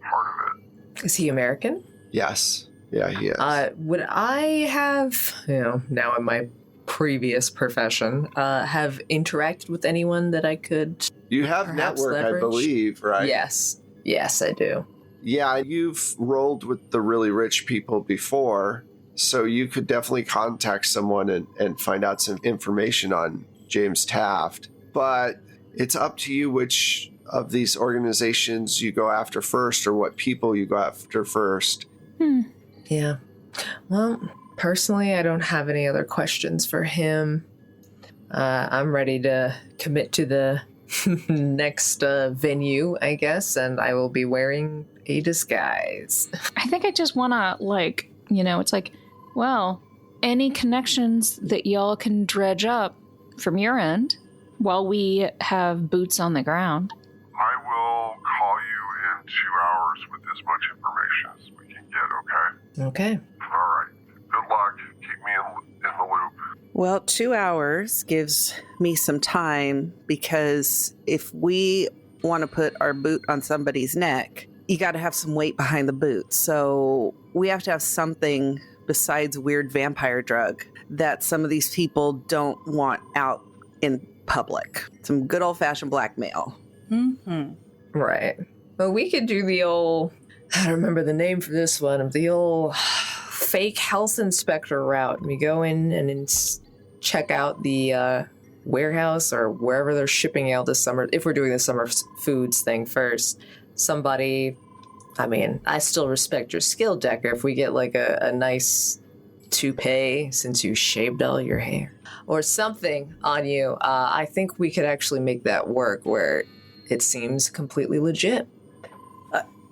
Speaker 6: part of it.
Speaker 4: Is he American?
Speaker 2: Yes. Yeah, he is.
Speaker 4: Would I have, now in my previous profession, have interacted with anyone that I could
Speaker 2: You have
Speaker 4: perhaps
Speaker 2: network,
Speaker 4: leverage?
Speaker 2: I believe, right?
Speaker 4: Yes, I do.
Speaker 2: Yeah, you've rolled with the really rich people before, so you could definitely contact someone and find out some information on James Taft. But it's up to you which of these organizations you go after first or what people you go after first.
Speaker 4: Yeah. Well, personally, I don't have any other questions for him. I'm ready to commit to the next venue, I guess, and I will be wearing a disguise.
Speaker 5: I think I just want to, it's like, well, any connections that y'all can dredge up from your end while we have boots on the ground.
Speaker 6: I will call you in 2 hours with as much information as we can get, okay?
Speaker 4: Okay.
Speaker 6: All right. Good luck. Keep me in the loop.
Speaker 7: Well, 2 hours gives me some time because if we want to put our boot on somebody's neck, you got to have some weight behind the boot. So we have to have something besides weird vampire drug that some of these people don't want out in public. Some good old-fashioned blackmail.
Speaker 3: Mm-hmm.
Speaker 4: Right. Well, we could do the old, I don't remember the name for this one, the old fake health inspector route. We go in and check out the warehouse or wherever they're shipping out this summer. If we're doing the summer foods thing first, somebody, I still respect your skill, Decker. If we get like a nice toupee since you shaved all your hair or something on you, I think we could actually make that work where it seems completely legit.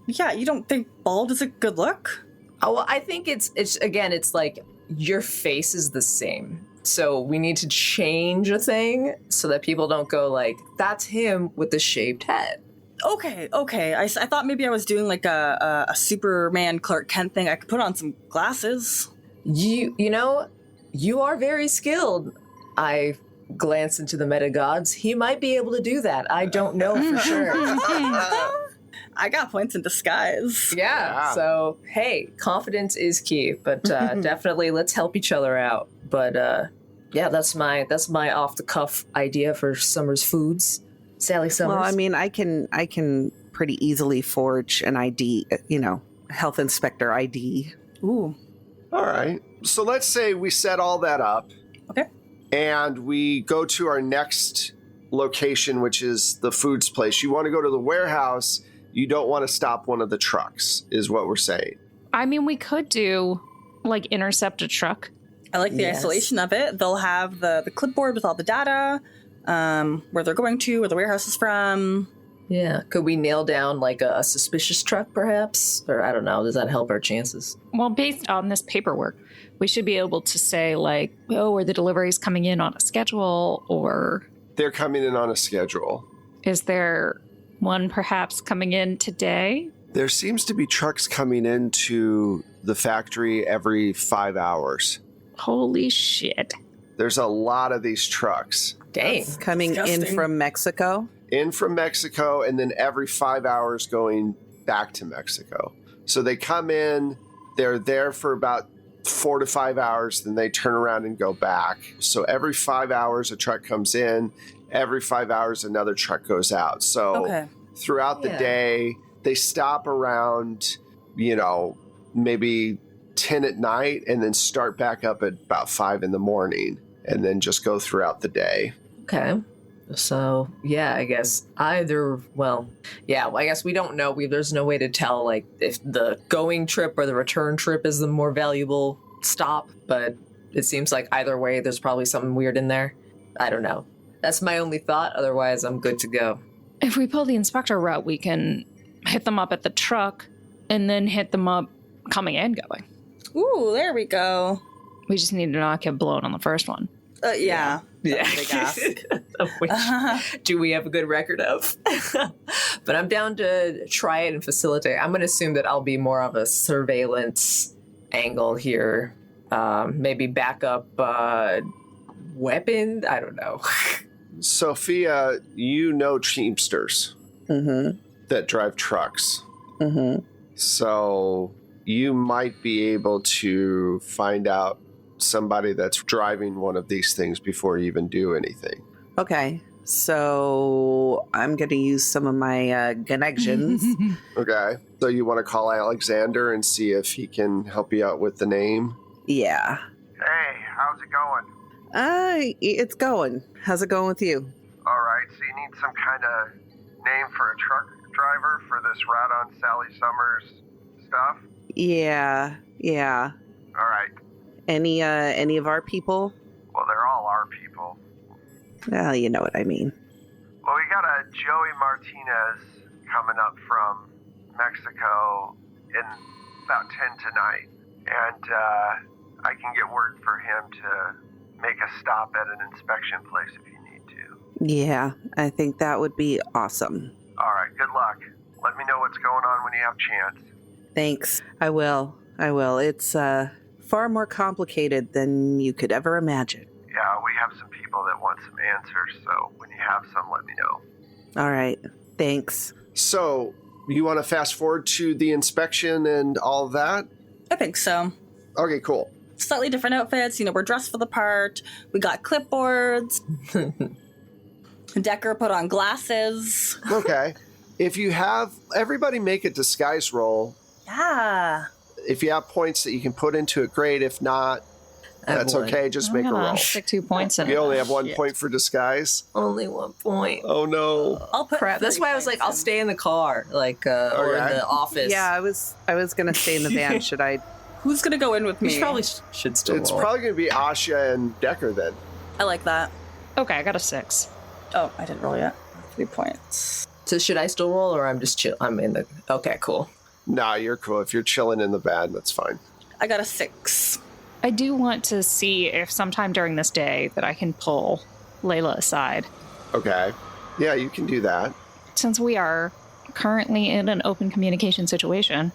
Speaker 3: Yeah, you don't think bald is a good look?
Speaker 4: Oh, well, I think it's like your face is the same. So we need to change a thing so that people don't go like, that's him with the shaved head.
Speaker 3: Okay. I thought maybe I was doing like a Superman Clark Kent thing. I could put on some glasses.
Speaker 4: You are very skilled. I glance into the meta gods. He might be able to do that. I don't know for sure.
Speaker 3: I got points in disguise.
Speaker 4: Yeah. So, hey, confidence is key, but definitely let's help each other out. But yeah, that's my off the cuff idea for summer's foods. Sally Summers.
Speaker 7: Well, I can pretty easily forge an ID, health inspector ID.
Speaker 3: Ooh.
Speaker 2: All right. So let's say we set all that up.
Speaker 3: Okay.
Speaker 2: And we go to our next location, which is the foods place. You want to go to the warehouse. You don't want to stop one of the trucks, is what we're saying.
Speaker 5: We could do, intercept a truck.
Speaker 3: I like the isolation of it. They'll have the clipboard with all the data, where they're going to, where the warehouse is from.
Speaker 4: Yeah. Could we nail down a suspicious truck, perhaps? Or I don't know. Does that help our chances?
Speaker 5: Well, based on this paperwork, we should be able to say, are the deliveries coming in on a schedule, or...
Speaker 2: They're coming in on a schedule.
Speaker 5: Is there one perhaps coming in today?
Speaker 2: There seems to be trucks coming into the factory every 5 hours.
Speaker 5: Holy shit.
Speaker 2: There's a lot of these trucks.
Speaker 4: Dang.
Speaker 7: Coming in from Mexico.
Speaker 2: In from Mexico, and then every 5 hours going back to Mexico. So they come in, they're there for about 4 to 5 hours, then they turn around and go back. So every 5 hours a truck comes in, every 5 hours another truck goes out. So throughout the day, they stop around, maybe 10 at night and then start back up at about 5 in the morning and then just go throughout the day.
Speaker 4: Okay. So, yeah, I guess I guess we don't know. There's no way to tell, if the going trip or the return trip is the more valuable stop, but it seems like either way, there's probably something weird in there. I don't know. That's my only thought. Otherwise, I'm good to go.
Speaker 5: If we pull the inspector route, we can hit them up at the truck and then hit them up coming and going.
Speaker 3: Ooh, there we go.
Speaker 5: We just need to not get blown on the first one.
Speaker 3: Yeah.
Speaker 4: Yeah.
Speaker 3: Big ask.
Speaker 4: Which do we have a good record of? But I'm down to try it and facilitate. I'm going to assume that I'll be more of a surveillance angle here. Maybe backup weapon? I don't know.
Speaker 2: Sophia, you know Teamsters that drive trucks. So you might be able to find out somebody that's driving one of these things before you even do anything.
Speaker 7: Okay. So I'm going to use some of my connections.
Speaker 2: Okay. So you want to call Alexander and see if he can help you out with the name?
Speaker 7: Yeah.
Speaker 6: Hey, how's it going?
Speaker 7: It's going. How's it going with you?
Speaker 6: All right, so you need some kind of name for a truck driver for this Rat on Sally Summers stuff?
Speaker 7: Yeah.
Speaker 6: All right.
Speaker 7: Any of our people?
Speaker 6: Well, they're all our people.
Speaker 7: Well, you know what I mean.
Speaker 6: Well, we got a Joey Martinez coming up from Mexico in about 10 tonight. And I can get word for him to make a stop at an inspection place if you need to.
Speaker 7: Yeah, I think that would be awesome.
Speaker 6: All right, good luck. Let me know what's going on when you have a chance.
Speaker 7: Thanks. I will. It's far more complicated than you could ever imagine.
Speaker 6: Yeah, we have some people that want some answers, so when you have some, let me know.
Speaker 7: All right. Thanks.
Speaker 2: So you want to fast forward to the inspection and all of that?
Speaker 3: I think so.
Speaker 2: Okay, cool.
Speaker 3: Slightly different outfits. We're dressed for the part. We got clipboards. Decker put on glasses.
Speaker 2: Okay. If you have, everybody make a disguise roll.
Speaker 3: Yeah.
Speaker 2: If you have points that you can put into it, great. If not, that's okay. Just make a roll.
Speaker 5: Stick 2 points in
Speaker 2: You
Speaker 5: it.
Speaker 2: only have 1 point for disguise.
Speaker 4: Only 1 point.
Speaker 2: Oh no.
Speaker 3: I'll put
Speaker 4: Crap. That's
Speaker 3: 3
Speaker 4: why I was like,
Speaker 3: points
Speaker 4: I'll
Speaker 3: in.
Speaker 4: stay in the car, or in the office.
Speaker 7: Yeah, I was gonna stay in the van. Should I?
Speaker 3: Who's going to go in with me?
Speaker 4: We probably should still
Speaker 2: It's
Speaker 4: roll.
Speaker 2: probably going to be Asha and Decker then.
Speaker 3: I like that.
Speaker 5: Okay, I got a 6.
Speaker 3: Oh, I didn't roll yet. 3 points.
Speaker 4: So should I still roll, or I'm just chill? I'm in the... Okay, cool.
Speaker 2: Nah, you're cool. If you're chilling in the van, that's fine.
Speaker 3: I got a 6.
Speaker 5: I do want to see if sometime during this day that I can pull Layla aside.
Speaker 2: Okay. Yeah, you can do that.
Speaker 5: Since we are currently in an open communication situation,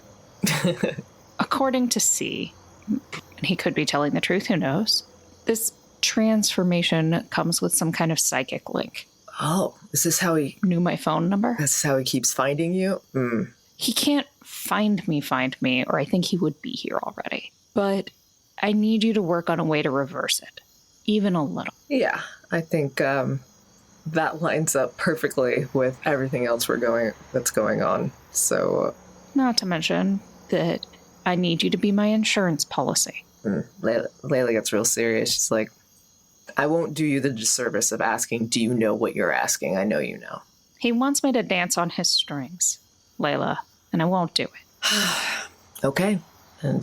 Speaker 5: according to C, and he could be telling the truth, who knows, this transformation comes with some kind of psychic link.
Speaker 4: Oh, is this how he...
Speaker 5: Knew my phone number?
Speaker 4: This is how he keeps finding you?
Speaker 5: He can't find me, or I think he would be here already. But I need you to work on a way to reverse it, even a little.
Speaker 4: Yeah, I think that lines up perfectly with everything else that's going on. So...
Speaker 5: Not to mention that I need you to be my insurance policy.
Speaker 4: Layla gets real serious. She's like, I won't do you the disservice of asking, do you know what you're asking? I know you know.
Speaker 5: He wants me to dance on his strings, Layla, and I won't do it.
Speaker 4: Okay. And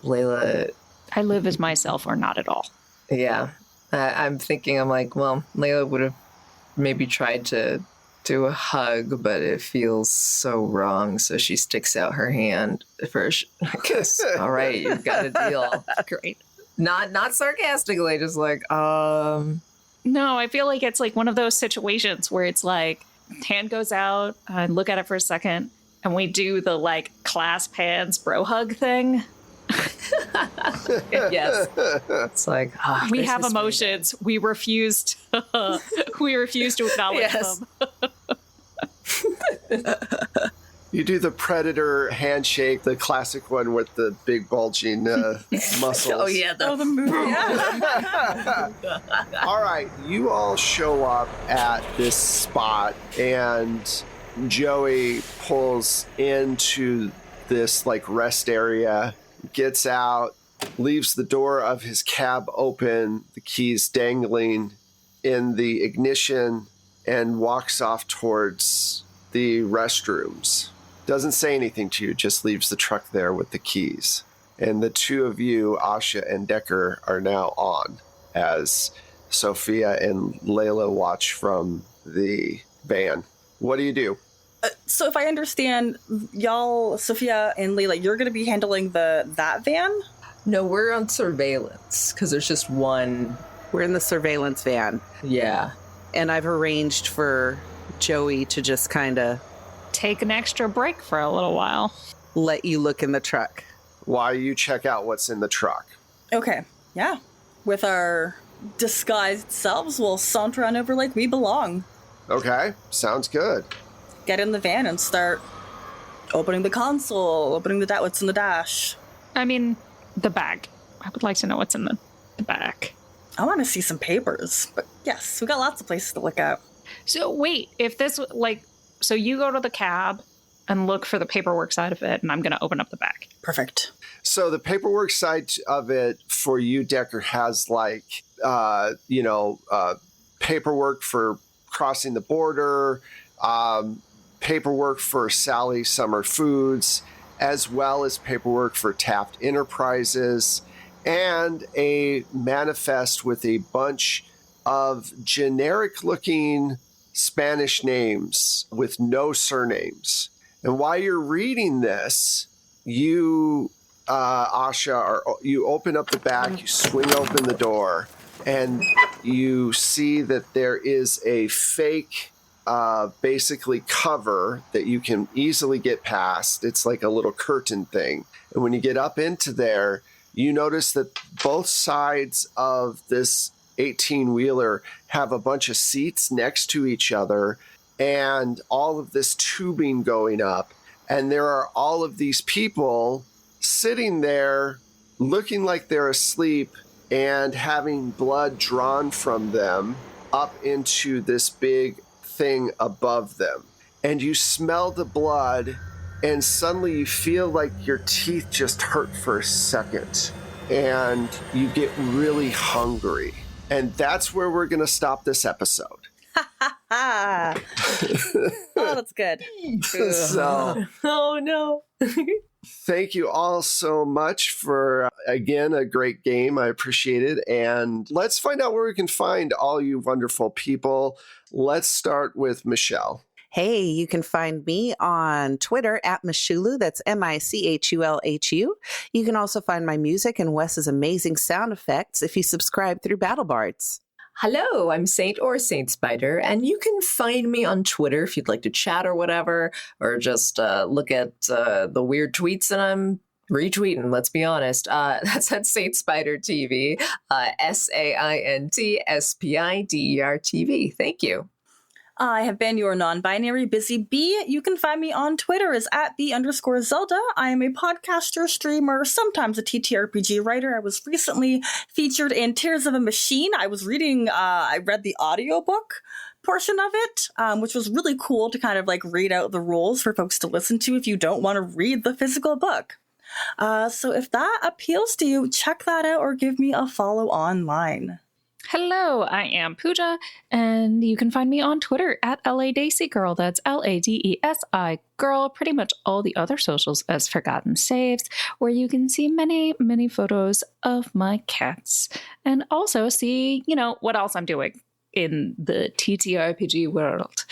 Speaker 4: Layla...
Speaker 5: I live as myself or not at all.
Speaker 4: Yeah. I'm like, well, Layla would have maybe tried to do a hug, but it feels so wrong, so she sticks out her hand first. I guess, all right, you've got a deal.
Speaker 5: Great.
Speaker 4: Not sarcastically, just like,
Speaker 5: No, I feel like it's like one of those situations where it's like, hand goes out, I look at it for a second, and we do the like clasp hands bro hug thing.
Speaker 4: yes. It's like,
Speaker 5: We
Speaker 4: this
Speaker 5: have
Speaker 4: is
Speaker 5: emotions. We refuse to acknowledge
Speaker 4: Yes.
Speaker 5: them.
Speaker 2: You do the predator handshake, the classic one with the big bulging muscles.
Speaker 4: Oh, yeah.
Speaker 3: The movie.
Speaker 2: All right, you all show up at this spot, and Joey pulls into this like rest area, gets out, leaves the door of his cab open, the keys dangling in the ignition, and walks off towards the restrooms. Doesn't say anything to you, just leaves the truck there with the keys. And the two of you, Asha and Decker, are now on as Sophia and Layla watch from the van. What do you do?
Speaker 3: So if I understand, y'all, Sophia and Layla, you're going to be handling that van?
Speaker 4: No, we're on surveillance because there's just one.
Speaker 7: We're in the surveillance van,
Speaker 4: Yeah.
Speaker 7: and I've arranged for Joey to just kind of
Speaker 5: Take an extra break for a little while.
Speaker 7: let you look in the truck.
Speaker 2: While you check out what's in the truck.
Speaker 3: Okay, yeah. With our disguised selves, we'll saunter on over like we belong.
Speaker 2: Okay, sounds good.
Speaker 3: Get in the van and start opening the console, opening what's in the dash.
Speaker 5: I mean, the bag. I would like to know what's in the bag.
Speaker 3: I want to see some papers, but yes, we got lots of places to look at.
Speaker 5: So wait, if this, so you go to the cab and look for the paperwork side of it, and I'm going to open up the bag.
Speaker 3: Perfect.
Speaker 2: So the paperwork side of it for you, Decker, has paperwork for crossing the border, paperwork for Sally Summer Foods, as well as paperwork for Taft Enterprises, and a manifest with a bunch of generic-looking Spanish names with no surnames. And while you're reading this, you, Asha, you open up the back, you swing open the door, and you see that there is a fake, basically cover that you can easily get past. It's like a little curtain thing. And when you get up into there, you notice that both sides of this 18-wheeler have a bunch of seats next to each other and all of this tubing going up. And there are all of these people sitting there looking like they're asleep and having blood drawn from them up into this big thing above them. And you smell the blood, and suddenly you feel like your teeth just hurt for a second, and you get really hungry. And that's where we're going to stop this episode.
Speaker 3: Oh, that's good.
Speaker 2: So,
Speaker 4: Oh, no.
Speaker 2: thank you all so much for, again, a great game. I appreciate it. And let's find out where we can find all you wonderful people. Let's start with Michelle.
Speaker 7: Hey, you can find me on Twitter at Michulu. That's Michulhu. You can also find my music and Wes's amazing sound effects if you subscribe through BattleBards.
Speaker 4: Hello, I'm Saint or Saint Spider, and you can find me on Twitter if you'd like to chat or whatever, or just look at the weird tweets that I'm retweeting, let's be honest. That's at Saint Spider TV, SAINTSPIDER TV. Thank you.
Speaker 3: I have been your non-binary busy bee. You can find me on Twitter as @B_Zelda. I am a podcaster, streamer, sometimes a TTRPG writer. I was recently featured in Tears of a Machine. I read the audiobook portion of it, which was really cool to kind of read out the rules for folks to listen to if you don't want to read the physical book. So if that appeals to you, check that out or give me a follow online.
Speaker 5: Hello, I am Pooja, and you can find me on Twitter at LADaisy Girl. That's LADESI Girl. Pretty much all the other socials as Forgotten Saves, where you can see many, many photos of my cats. And also see, what else I'm doing in the TTRPG world.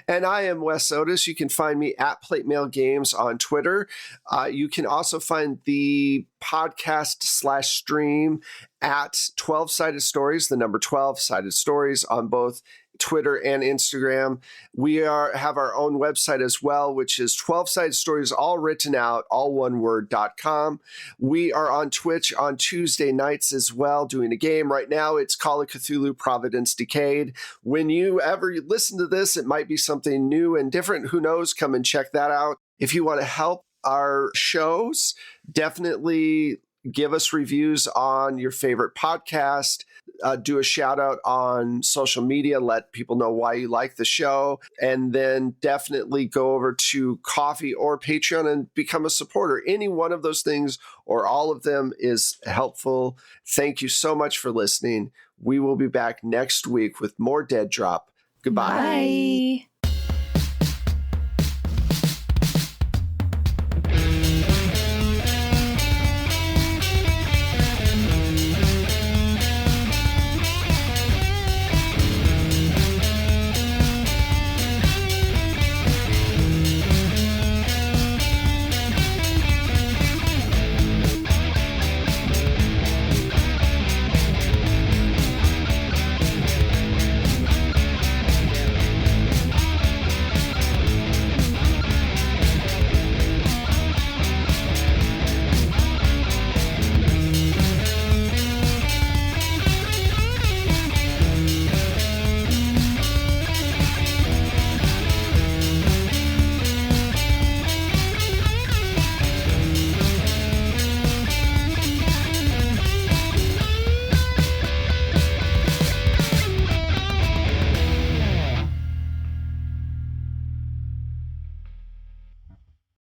Speaker 2: And I am Wes Otis. You can find me at Plate Mail Games on Twitter. You can also find the podcast/stream at 12 Sided Stories, the number 12 Sided Stories, on both Twitter and Instagram. We have our own website as well, which is 12 Sided Stories, all written out, all one word.com. We are on Twitch on Tuesday nights as well, doing a game. Right now, it's Call of Cthulhu Providence Decayed. When you ever listen to this, it might be something new and different. Who knows? Come and check that out. If you want to help our shows, definitely give us reviews on your favorite podcast. Do a shout out on social media. Let people know why you like the show. And then definitely go over to Coffee or Patreon and become a supporter. Any one of those things or all of them is helpful. Thank you so much for listening. We will be back next week with more Dead Drop. Goodbye.
Speaker 5: Bye.